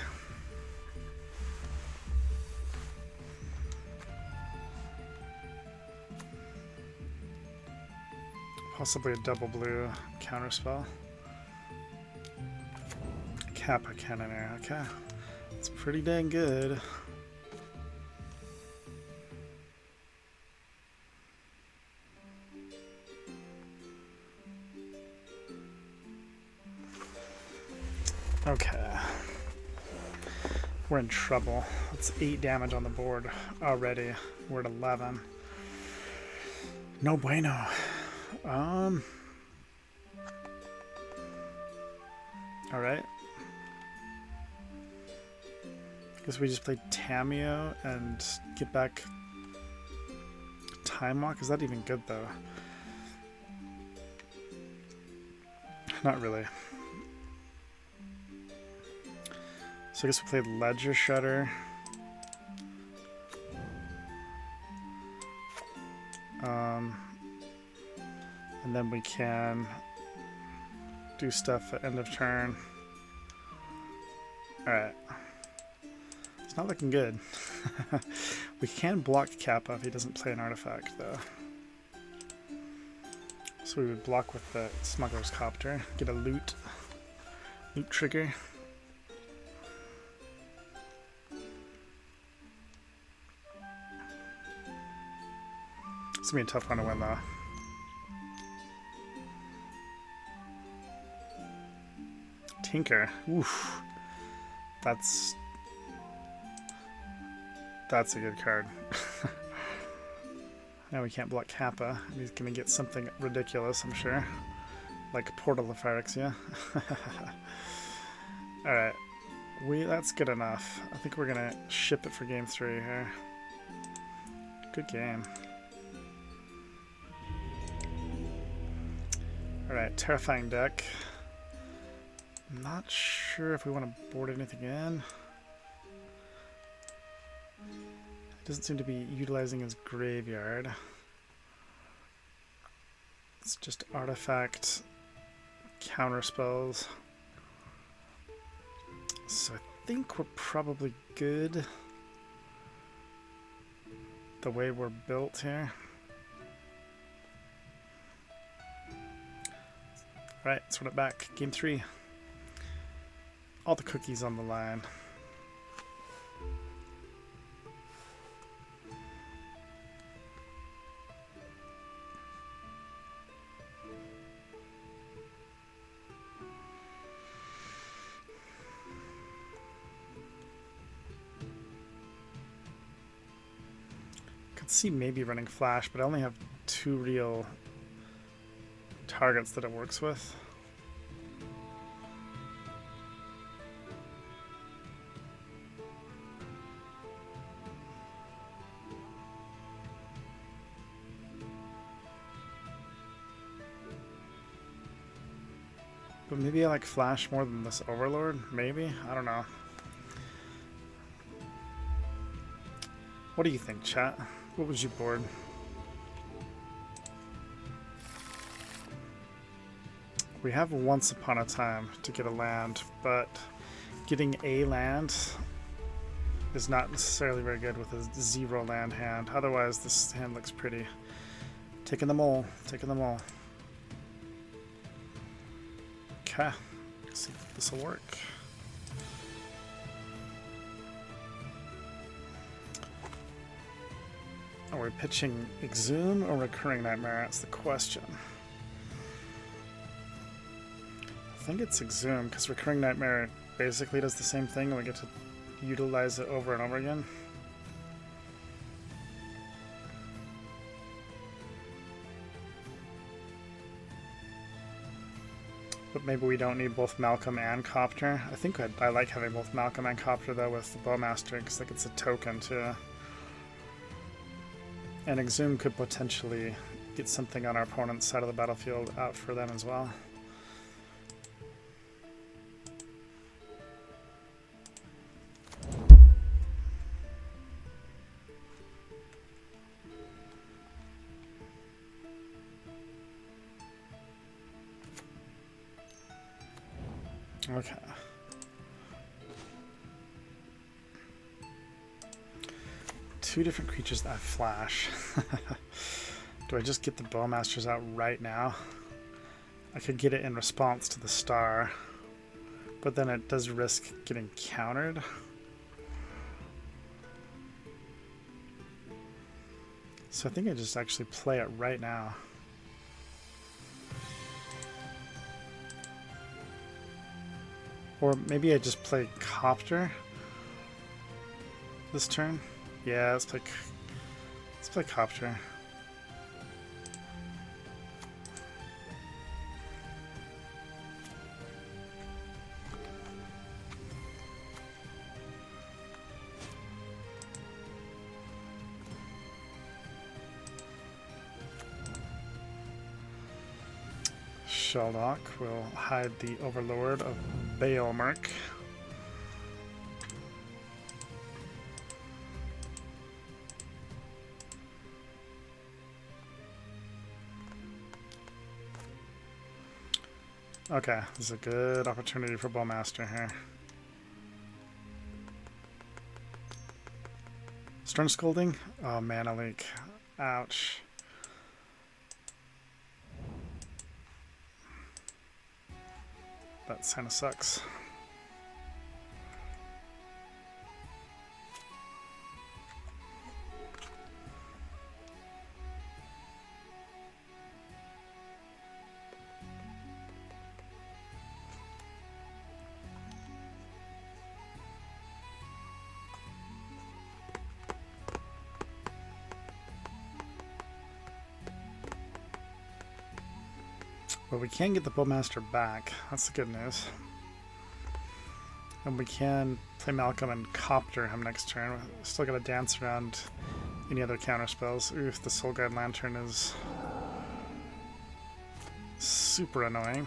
Possibly a double blue counterspell. Kappa Cannonair, okay. It's pretty dang good. Okay. We're in trouble. That's 8 damage on the board already. We're at 11. No bueno. Alright. Guess we just play Tameo and get back Time Walk. Is that even good though? Not really. So I guess we played Ledger Shudder. And then we can do stuff at end of turn. Alright. It's not looking good. We can block Kappa if he doesn't play an artifact, though. So we would block with the Smuggler's Copter, get a loot trigger. It's gonna be a tough one to win, though. Tinker. Oof. That's a good card. Now we can't block Kappa. He's gonna get something ridiculous, I'm sure. Like Portal of Phyrexia. Alright. That's good enough. I think we're gonna ship it for game 3 here. Good game. Alright, terrifying deck. I'm not sure if we want to board anything in. He doesn't seem to be utilizing his graveyard. It's just artifact counter spells. So I think we're probably good the way we're built here. Alright, let's run it back. Game 3. All the cookies on the line. Could see maybe running Flash, but I only have 2 real targets that it works with. But maybe I like Flash more than this Overlord, maybe? I don't know. What do you think, chat? What would you board? We have Once Upon a Time to get a land, but getting a land is not necessarily very good with a 0 land hand. Otherwise, this hand looks pretty. Taking them all. Taking them all. Okay. Let's see if this will work. Are we pitching Exhume or Recurring Nightmare? That's the question. I think it's Exhume, because Recurring Nightmare basically does the same thing and we get to utilize it over and over again. But maybe we don't need both Malcolm and Copter. I think I like having both Malcolm and Copter though with the Bowmaster, because like it's a token too. And Exhume could potentially get something on our opponent's side of the battlefield out for them as well. Okay. Two different creatures that have Flash. Do I just get the Bowmasters out right now? I could get it in response to the star, but then it does risk getting countered. So I think I just actually play it right now. Or maybe I just play Copter this turn. Yeah, let's play Copter. Sheldok will hide the Overlord of Baelmerk. Okay, this is a good opportunity for Bowmaster here. Stern Scolding? Oh, Mana Leak. Ouch. That kind of sucks. But we can get the Bowmaster back. That's the good news. And we can play Malcolm and Copter him next turn. We're still got to dance around any other counter spells. Oof, the Soul Guide Lantern is super annoying.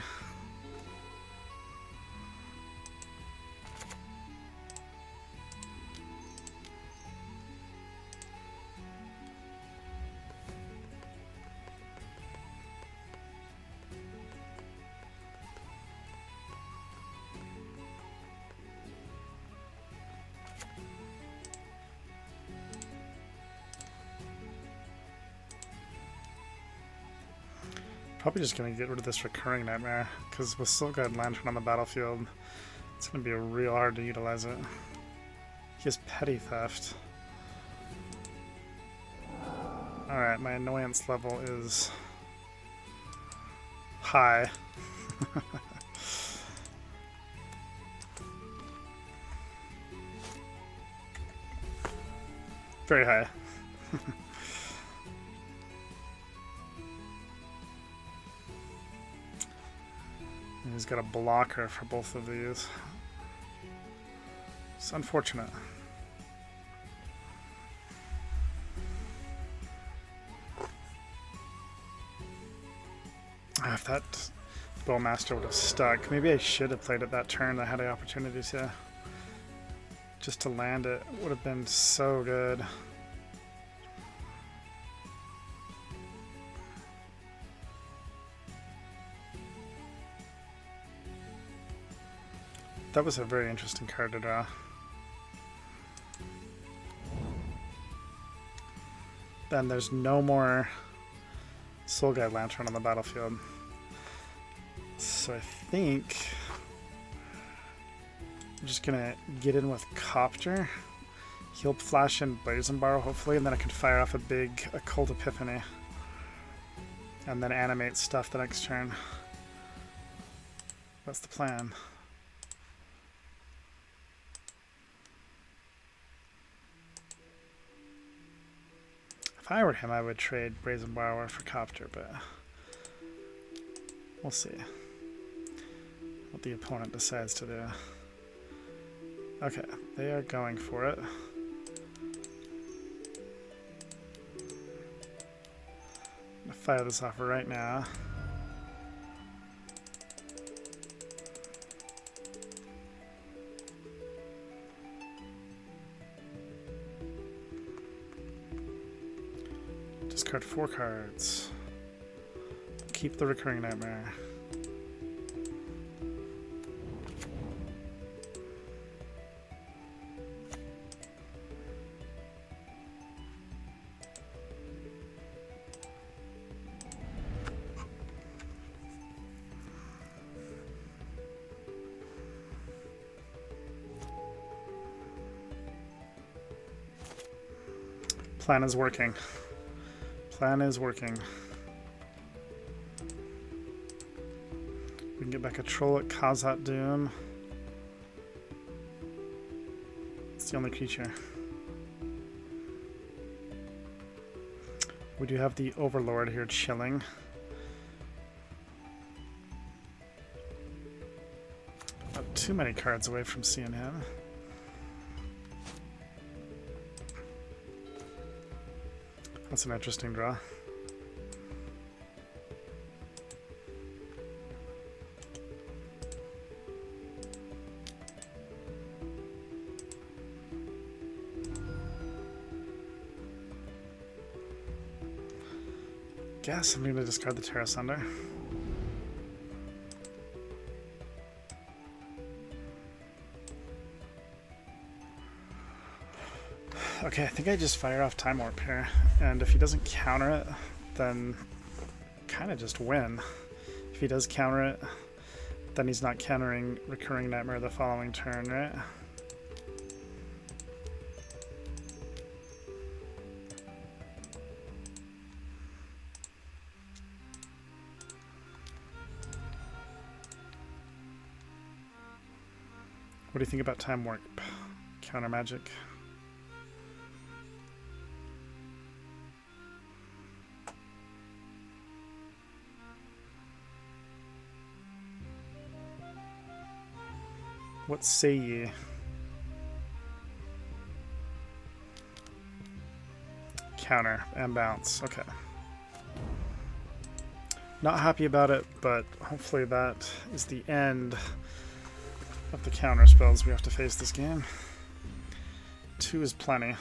Probably just going to get rid of this recurring nightmare, because with Soul Guide Lantern on the battlefield, it's going to be real hard to utilize it. He has Petty Theft. Alright, my annoyance level is high. Very high. He's got a blocker for both of these. It's unfortunate. If that Bowmaster would have stuck, maybe I should have played it that turn. I had the opportunity to. Just to land it would have been so good. That was a very interesting card to draw. Then there's no more Soul Guide Lantern on the battlefield. So I think I'm just gonna get in with Copter. He'll flash in Brazen Borrow hopefully, and then I can fire off a big Occult Epiphany. And then animate stuff the next turn. That's the plan. If I were him, I would trade Brazen Borrower for Copter, but we'll see what the opponent decides to do. Okay, they are going for it. I'm gonna fire this off right now. Discard 4 cards. Keep the Recurring Nightmare. Plan is working. Plan is working. We can get back a Troll at Khazat Doom. the only creature. We do have the Overlord here chilling. Not too many cards away from seeing him. That's an interesting draw. Guess I'm going to discard the Terra Sunder. Okay, I think I just fire off Time Warp here, and if he doesn't counter it, then kind of just win. If he does counter it, then he's not countering Recurring Nightmare the following turn, right? What do you think about Time Warp? Counter magic? What say ye? Counter and bounce. Okay. Not happy about it, but hopefully that is the end of the counter spells we have to face this game. 2 is plenty.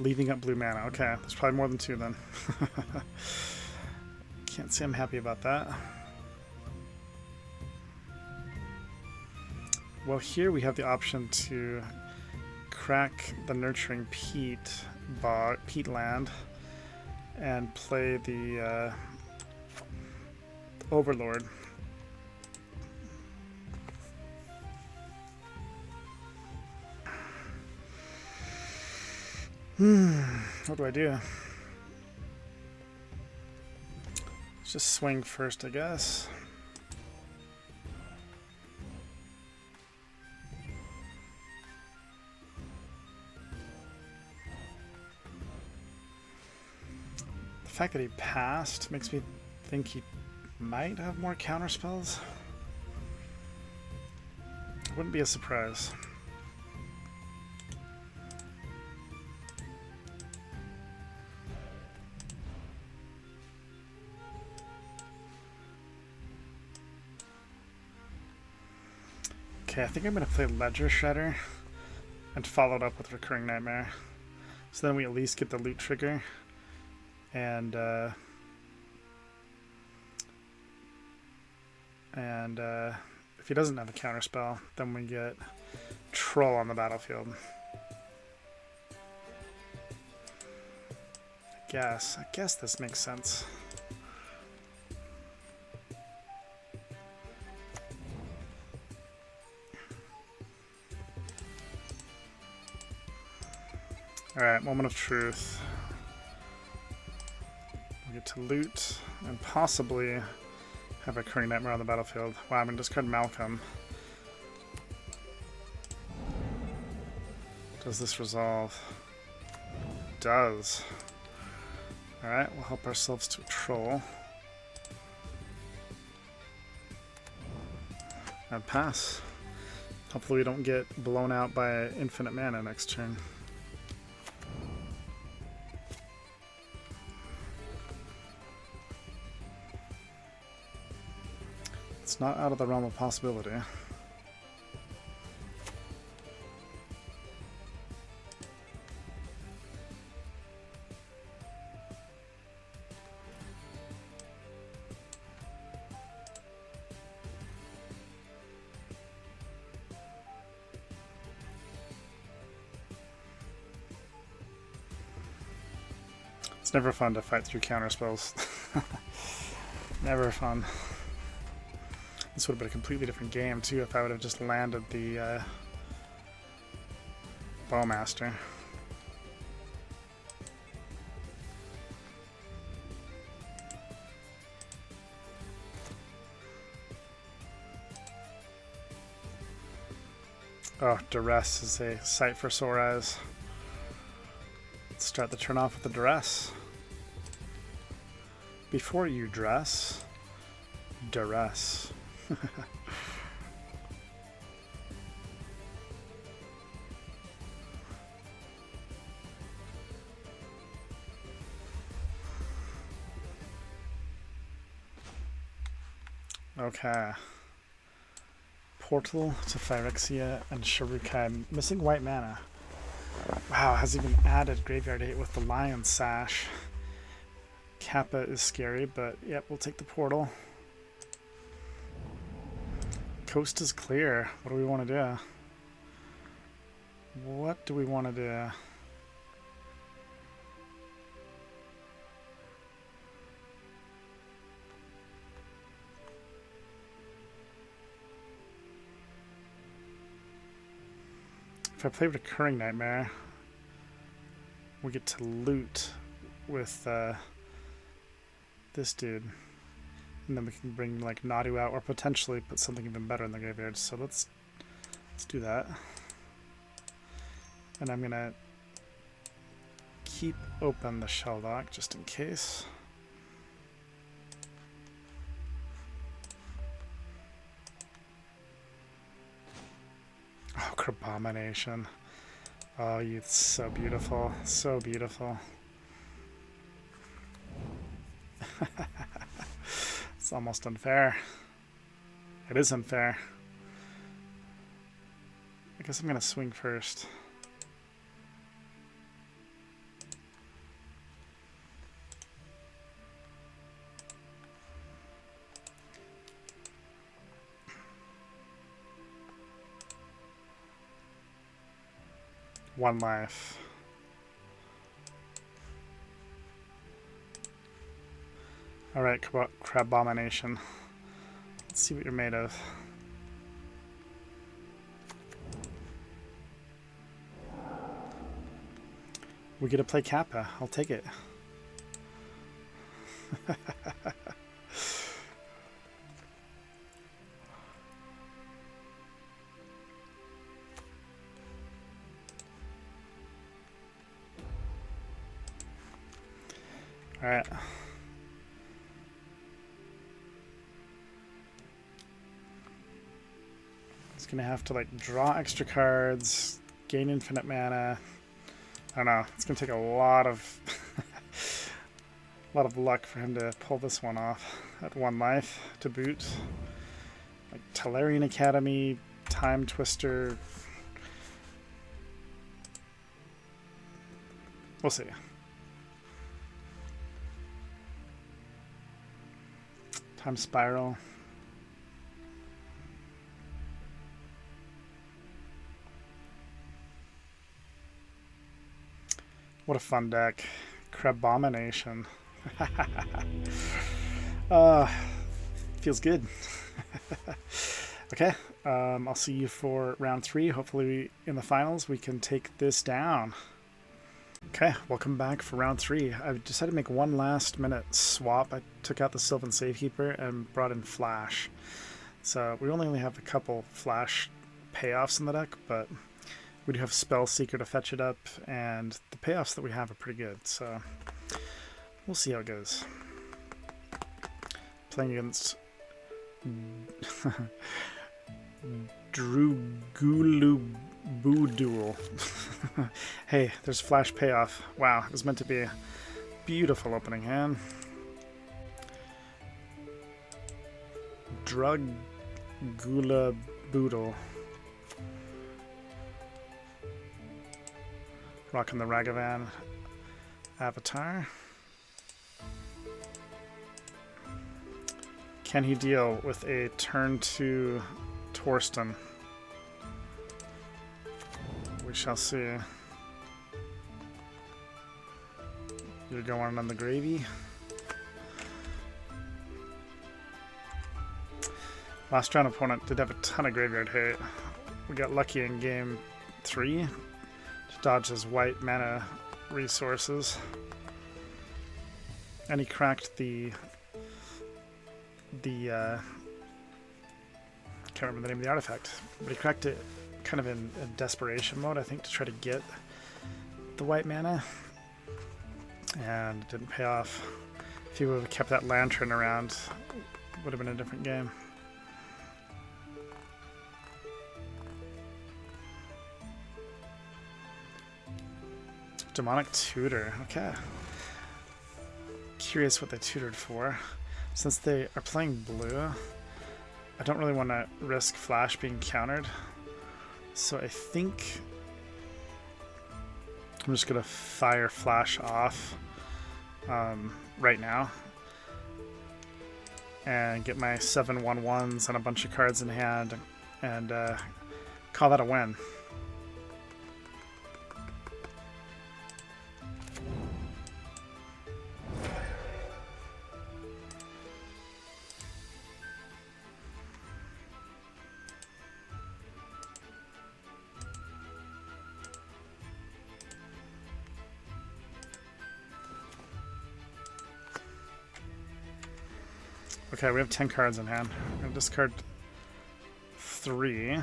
Leaving up blue mana. Okay, there's probably more than 2 then. Can't say I'm happy about that. Well, here we have the option to crack the Nurturing Peat land and play the Overlord. What do I do? Let's just swing first, I guess. The fact that he passed makes me think he might have more counter spells. Wouldn't be a surprise. Okay, I think I'm going to play Ledger Shredder and follow it up with Recurring Nightmare. So then we at least get the loot trigger. And if he doesn't have a counter spell, then we get Troll on the battlefield. I guess this makes sense. Alright, moment of truth. We get to loot and possibly have a Recurring Nightmare on the battlefield. Wow, I'm going to discard Malcolm. Does this resolve? It does. Alright, we'll help ourselves to a troll. And pass. Hopefully we don't get blown out by infinite mana next turn. It's not out of the realm of possibility. It's never fun to fight through counter spells. Never fun. This would have been a completely different game, too, if I would have just landed the Bowmaster. Oh, duress is a sight for sore eyes. Let's start the turn off with the duress. Before you dress, duress. Okay. Portal to Phyrexia and Shirukai. Missing white mana. Wow, has even added Graveyard Hate with the Lion Sash. Kappa is scary, but yep, we'll take the portal. Coast is clear. What do we want to do? What do we want to do? If I play Recurring Nightmare, we get to loot with this dude. And then we can bring like Nadu out or potentially put something even better in the graveyard. So let's do that. And I'm gonna keep open the shell dock just in case. Oh, Crabomination. Oh, you're so beautiful. So beautiful. It's almost unfair. It is unfair. I guess I'm going to swing first. One life. Alright, Crabomination. Let's see what you're made of. We get to play Kappa. I'll take it. Alright. It's gonna have to like draw extra cards, gain infinite mana. I don't know. It's gonna take a lot of luck for him to pull this one off at one life to boot. Like Tolarian Academy, Time Twister. We'll see. Time Spiral. What a fun deck. Crabomination. Feels good. Okay, I'll see you for round 3. Hopefully in the finals we can take this down. Okay, welcome back for round 3. I decided to make one last minute swap. I took out the Sylvan Safekeeper and brought in Flash. So we only have a couple Flash payoffs in the deck, but we do have Spell Seeker to fetch it up, and the payoffs that we have are pretty good, so we'll see how it goes. Playing against Drugulubuduel. Hey, there's Flash payoff. Wow, it was meant to be a beautiful opening hand. Drugulaboodle. Rocking the Ragavan avatar. Can he deal with a turn 2 Torsten? We shall see. You're going on the gravy. Last round opponent did have a ton of graveyard hate. We got lucky in game 3 to dodge his white mana resources. And he cracked the can't remember the name of the artifact, but he cracked it kind of in desperation mode, I think, to try to get the white mana. And it didn't pay off. If he would have kept that lantern around, it would have been a different game. Demonic Tutor, okay. Curious what they tutored for. Since they are playing blue, I don't really want to risk Flash being countered. So I think I'm just going to fire Flash off right now. And get my 7/1/1s and a bunch of cards in hand and call that a win. Okay, we have 10 cards in hand. I'm going to discard 3.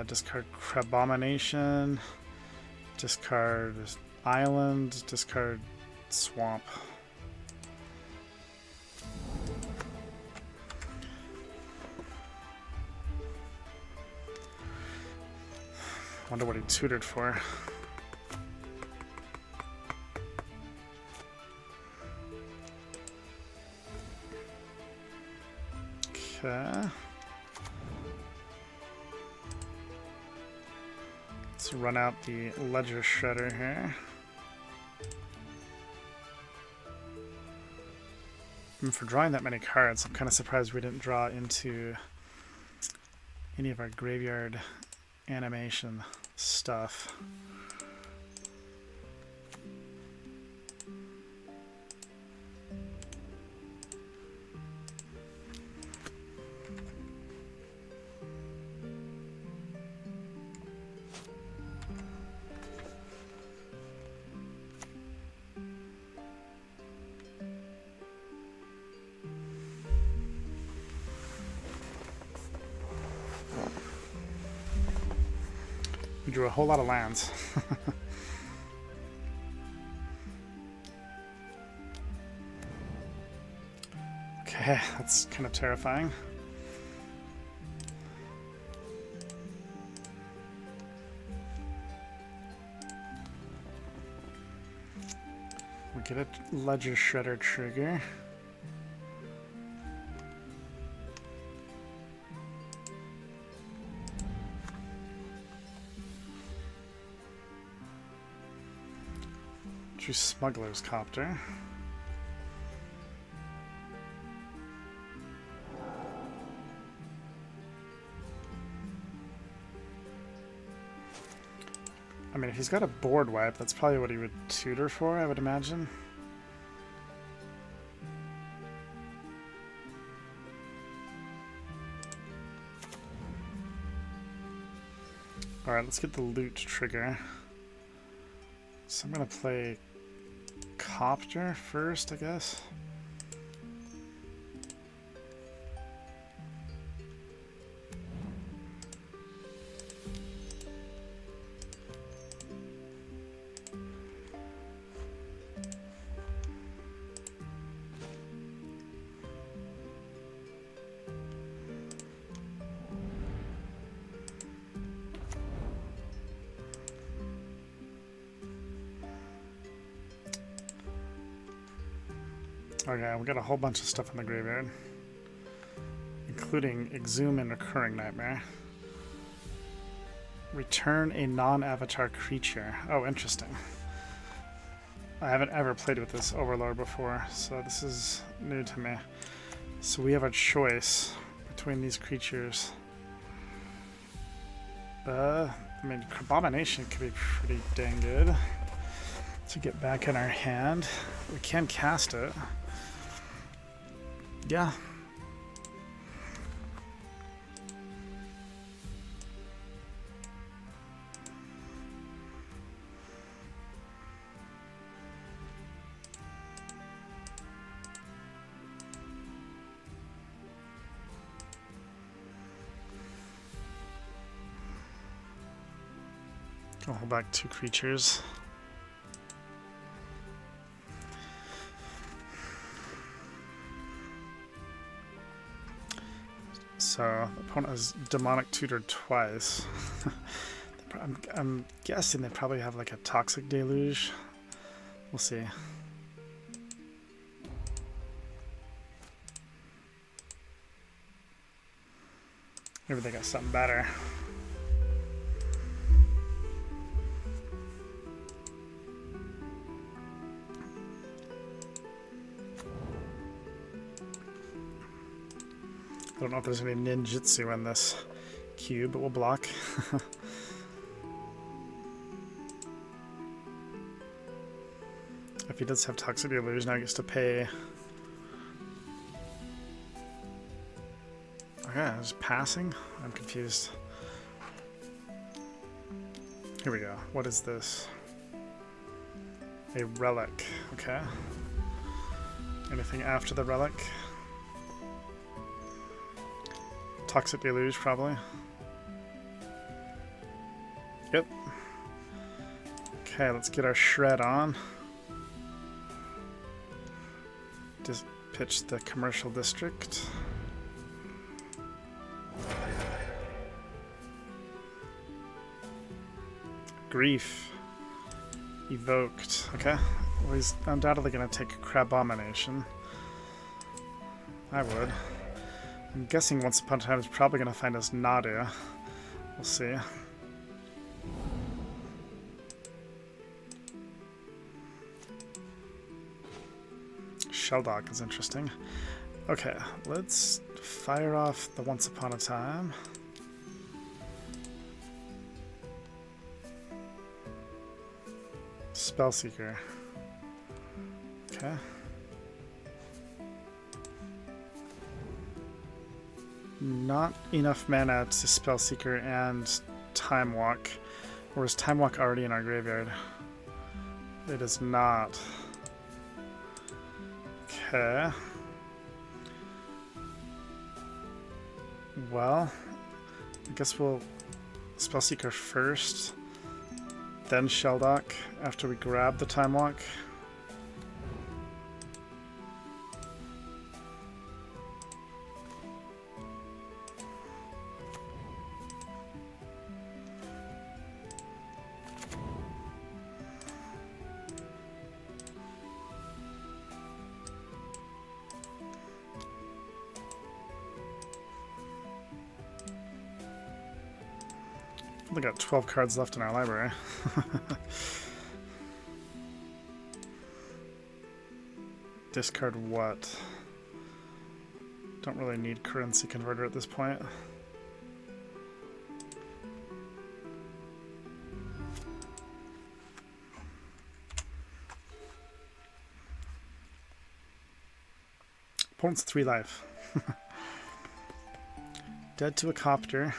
Discard Crabomination. Discard Island. Discard Swamp. Wonder what he tutored for. Okay. Let's run out the Ledger Shredder here. And for drawing that many cards, I'm kind of surprised we didn't draw into any of our graveyard animation stuff. We drew a whole lot of lands. Okay, that's kind of terrifying. We get a Ledger Shredder trigger. Smuggler's Copter. I mean, if he's got a board wipe, that's probably what he would tutor for, I would imagine. Alright, let's get the loot trigger. So I'm going to play Copter first, I guess. Okay, we got a whole bunch of stuff in the graveyard, including Exhume and Recurring Nightmare. Return a non-avatar creature. Oh, interesting. I haven't ever played with this Overlord before, so this is new to me. So we have a choice between these creatures. I mean, Abomination could be pretty dang good to get back in our hand. We can cast it. Yeah. I'll hold back 2 creatures. So the opponent has demonic tutored twice. I'm guessing they probably have like a toxic deluge. We'll see. Maybe they got something better. I don't know if there's any ninjutsu in this cube, but we'll block. If he does have toxic deluge, now he gets to pay. Okay, just passing? I'm confused. Here we go. What is this? A relic. Okay. Anything after the relic? Toxic deluge, probably. Yep. Okay, let's get our shred on. Just pitch the commercial district. Grief. Evoked. Okay. Well, he's undoubtedly going to take a Crabomination. I would. I'm guessing Once Upon a Time is probably going to find us Nadu. We'll see. Shelldog is interesting. Okay, let's fire off the Once Upon a Time. Spellseeker. Okay. Not enough mana to Spellseeker and Time Walk. Or is Time Walk already in our graveyard? It is not. Okay. Well, I guess we'll Spellseeker first, then Shelldog after we grab the Time Walk. We got 12 cards left in our library. Discard what? Don't really need currency converter at this point. Opponent's 3 life. Dead to a copter.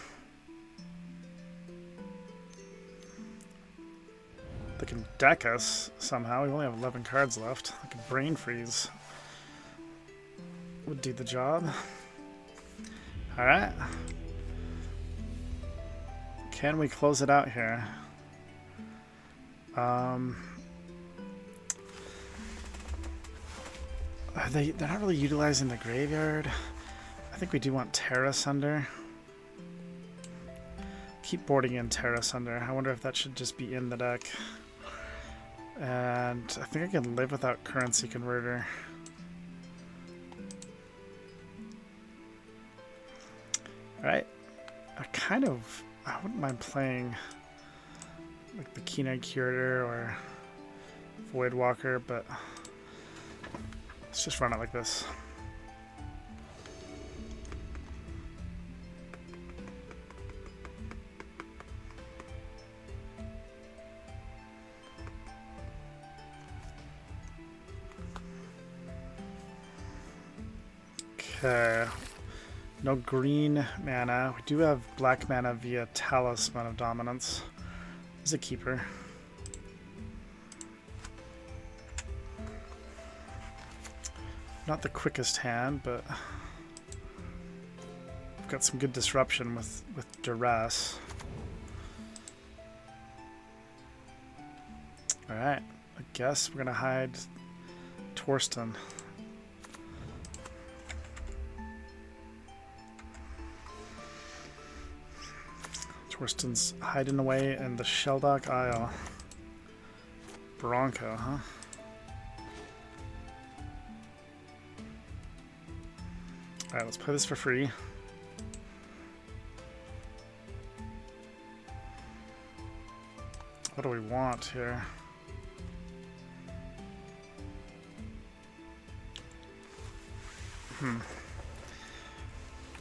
They can deck us somehow. We only have 11 cards left. Like a brain freeze would do the job. Alright. Can we close it out here? They're not really utilizing the graveyard. I think we do want Terra Sunder. Keep boarding in Terra Sunder. I wonder if that should just be in the deck. And I think I can live without currency converter. Alright. I wouldn't mind playing like the Keen-Eyed Curator or Voidwalker, but let's just run it like this. Okay, no green mana. We do have black mana via Talisman of Dominance. He's a keeper. Not the quickest hand, but we've got some good disruption with Duress. Alright, I guess we're gonna hide Torsten. Torsten's hiding away in the Shelldock Isle. Bronco, huh? Alright, let's play this for free. What do we want here?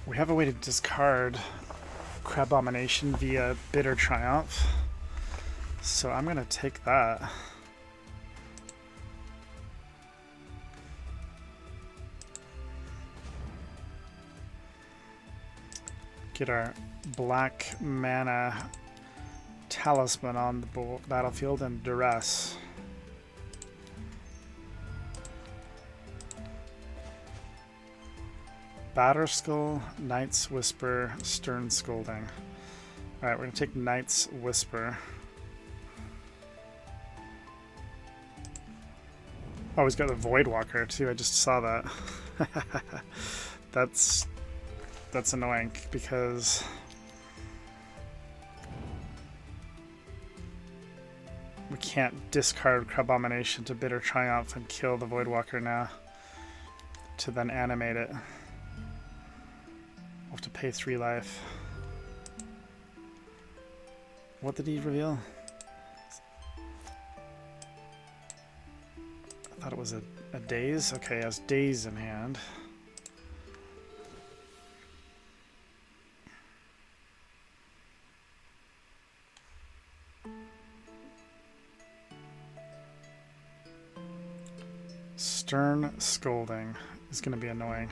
We have a way to discard Crabomination via Bitter Triumph. So I'm going to take that. Get our black mana talisman on the battlefield and Duress. Batterskull, Knight's Whisper, Stern Scolding. Alright, we're going to take Knight's Whisper. Oh, he's got the Voidwalker too, I just saw that. That's annoying because we can't discard Crabomination to Bitter Triumph and kill the Voidwalker now to then animate it. We'll have to pay 3 life. What did he reveal? I thought it was a Daze. Okay, he has Daze in hand. Stern Scolding is going to be annoying.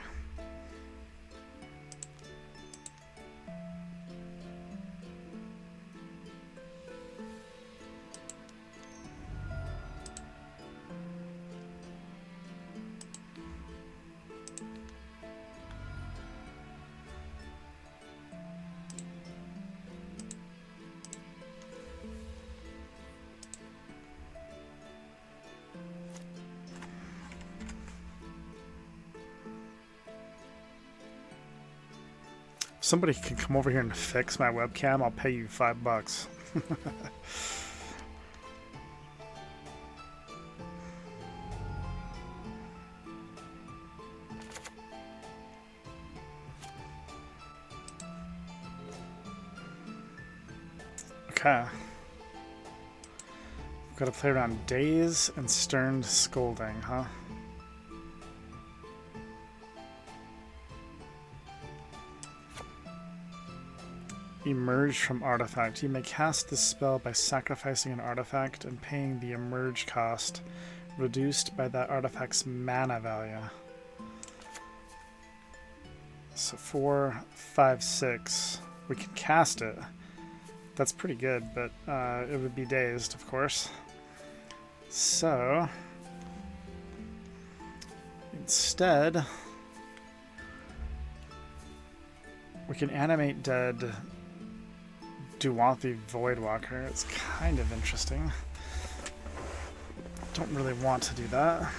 Somebody can come over here and fix my webcam, I'll pay you $5. Okay. Got to play around Daze and Stern Scolding, huh? Emerge from artifact. You may cast this spell by sacrificing an artifact and paying the emerge cost reduced by that artifact's mana value. So 4, 5, 6. We can cast it. That's pretty good, but it would be dazed, of course. So instead, we can animate dead Duwathi Voidwalker. It's kind of interesting. Don't really want to do that.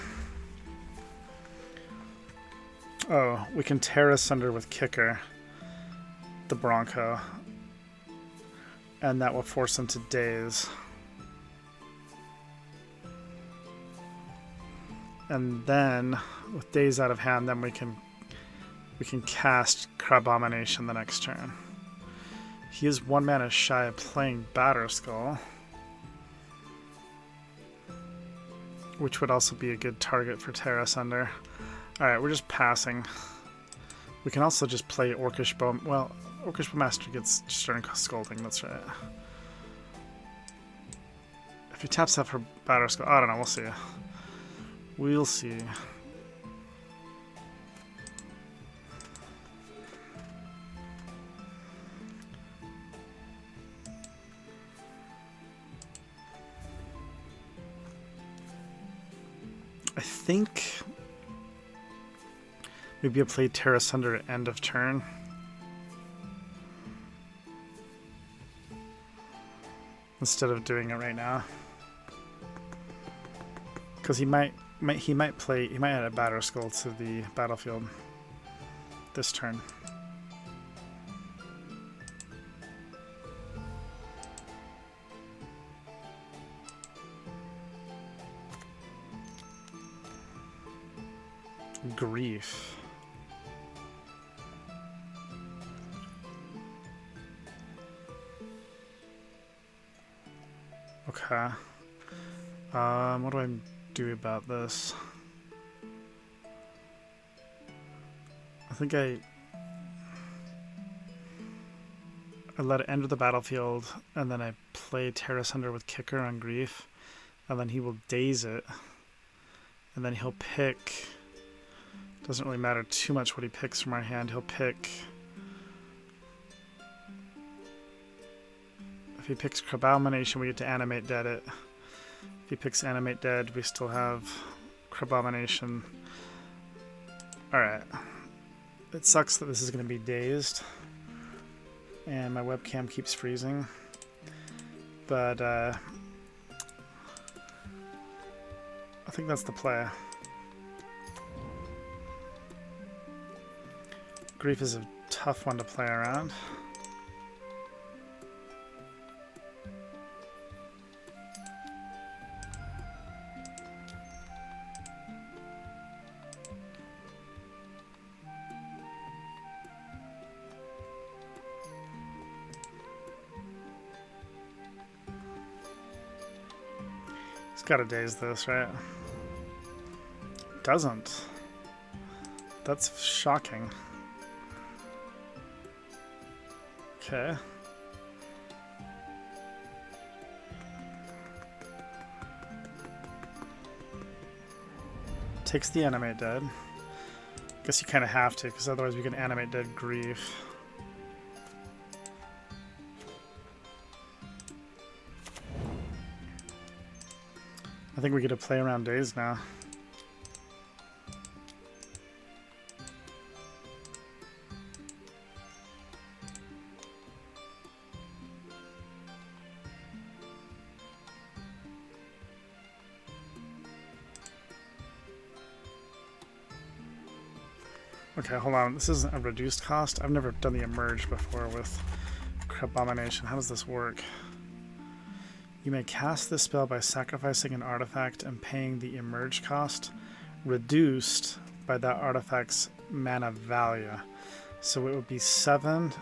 Oh, we can tear asunder with Kicker, the Bronco, and that will force him to daze. And then, with daze out of hand, then we can cast Crabomination the next turn. He is 1 mana shy of playing Batterskull, which would also be a good target for Tear Asunder. Alright, we're just passing. We can also just play Orcish Bow... Well, Orcish Bowmaster gets Stern Scolding, that's right. If he taps out for Batterskull... I don't know, we'll see. We'll see. I think maybe I play Tear Asunder at end of turn. Instead of doing it right now. Because he might add a batter skull to the battlefield this turn. Grief. Okay. What do I do about this? I think I let it enter the battlefield, and then I play Terrace Hunter with Kicker on Grief, and then he will daze it, and then he'll pick... Doesn't really matter too much what he picks from our hand. He'll pick... If he picks Crabomination, we get to Animate Dead it. If he picks Animate Dead, we still have Crabomination. Alright. It sucks that this is going to be dazed. And my webcam keeps freezing. But, I think that's the play. Grief is a tough one to play around. He's got to daze this, right? Doesn't. That's shocking. Okay. Takes the Animate Dead. Guess you kind of have to, because otherwise we can Animate Dead Grief. I think we get to play around days now. Okay, hold on. This isn't a reduced cost. I've never done the Emerge before with Crabomination. How does this work? You may cast this spell by sacrificing an artifact and paying the Emerge cost, reduced by that artifact's mana value. So it would be 7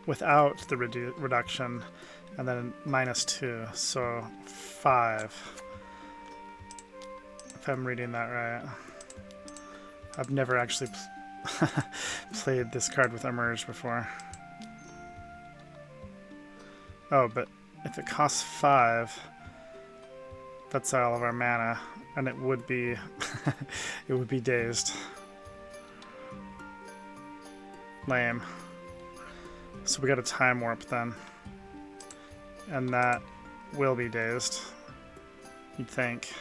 without the reduction, and then -2, so 5. If I'm reading that right. I've never actually played this card with Emerge before. Oh, but if it costs 5, that's all of our mana, and it would be it would be dazed. Lame. So we got a Time Warp then, and that will be dazed, you'd think.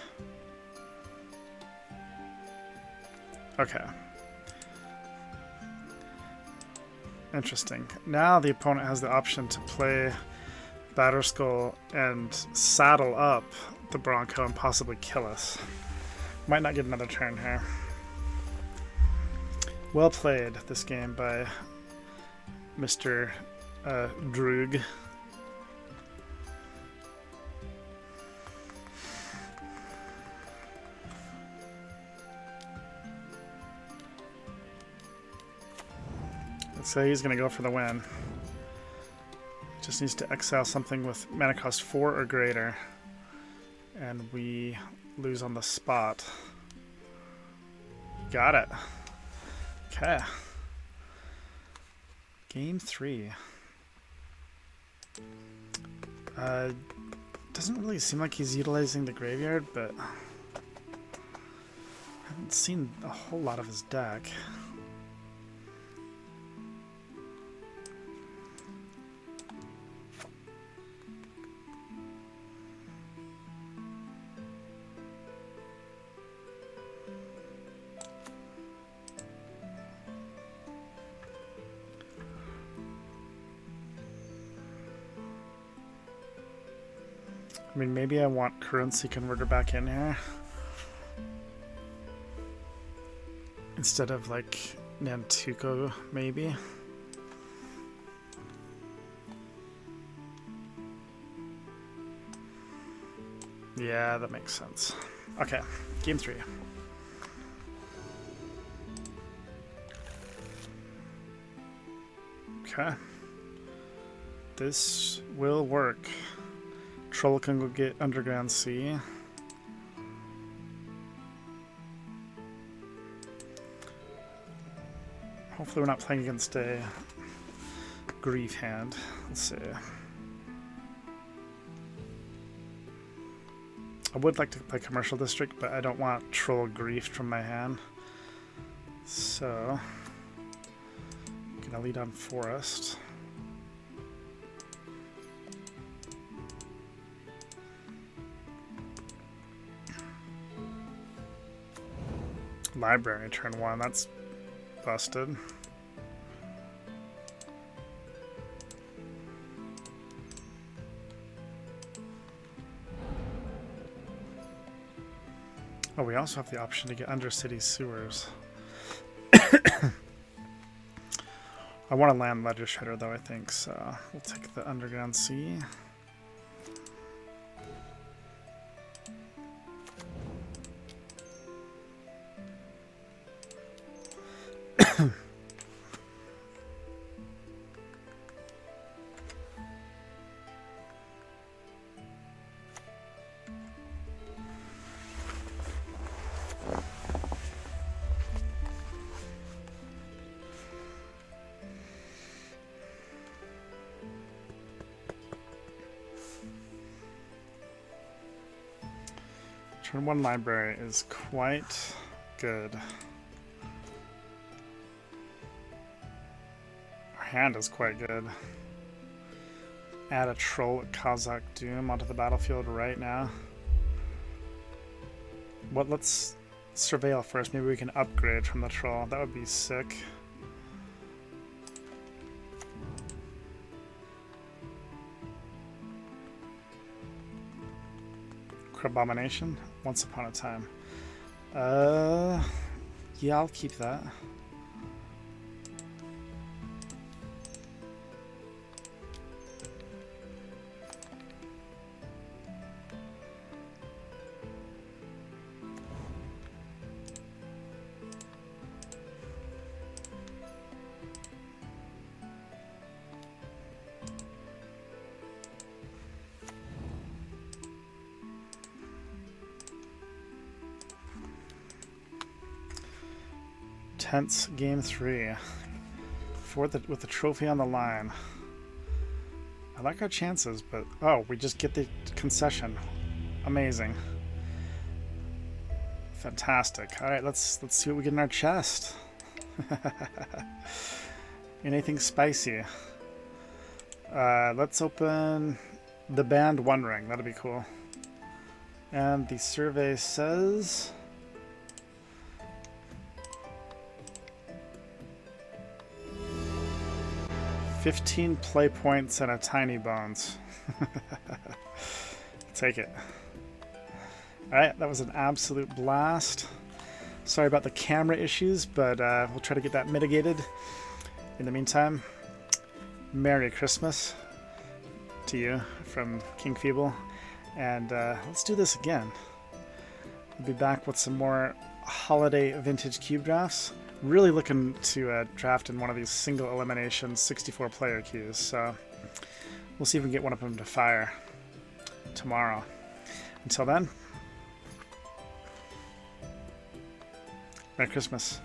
Okay. Interesting. Now the opponent has the option to play Batterskull and saddle up the Bronco and possibly kill us. Might not get another turn here. Well played this game by Mr. Droog. Let's say he's going to go for the win. Just needs to exile something with mana cost 4 or greater, and we lose on the spot. Got it. Okay. Game 3. Doesn't really seem like he's utilizing the graveyard, but I haven't seen a whole lot of his deck. I mean, maybe I want Currency Converter back in here. instead of like Nantuko, maybe. Yeah, that makes sense. Okay, game 3. Okay. This will work. Troll can go get Underground Sea. Hopefully we're not playing against a grief hand. Let's see. I would like to play Commercial District, but I don't want Troll Grief from my hand. So, I'm gonna lead on Forest. Library turn 1, that's busted. Oh, we also have the option to get Undercity Sewers. I want to land Ledger Shredder though, I think, so we'll take the Underground Sea. Turn 1 library is quite good. Our hand is quite good. Add a troll at Kazakh Doom onto the battlefield right now. What? Let's surveil first. Maybe we can upgrade from the troll. That would be sick. Abomination? Once upon a time. Yeah, I'll keep that. Tense game 3 with the trophy on the line. I like our chances, but oh, we just get the concession. Amazing. Fantastic. All right, let's see what we get in our chest. Anything spicy? Let's open the band One Ring. That'll be cool. And the survey says 15 play points and a tiny bones. Take it. Alright, that was an absolute blast. Sorry about the camera issues, but we'll try to get that mitigated. In the meantime, Merry Christmas to you from King Feeble. And let's do this again. We'll be back with some more holiday vintage cube drafts. Really looking to draft in one of these single elimination 64 player queues, so we'll see if we can get one of them to fire tomorrow. Until then, Merry Christmas.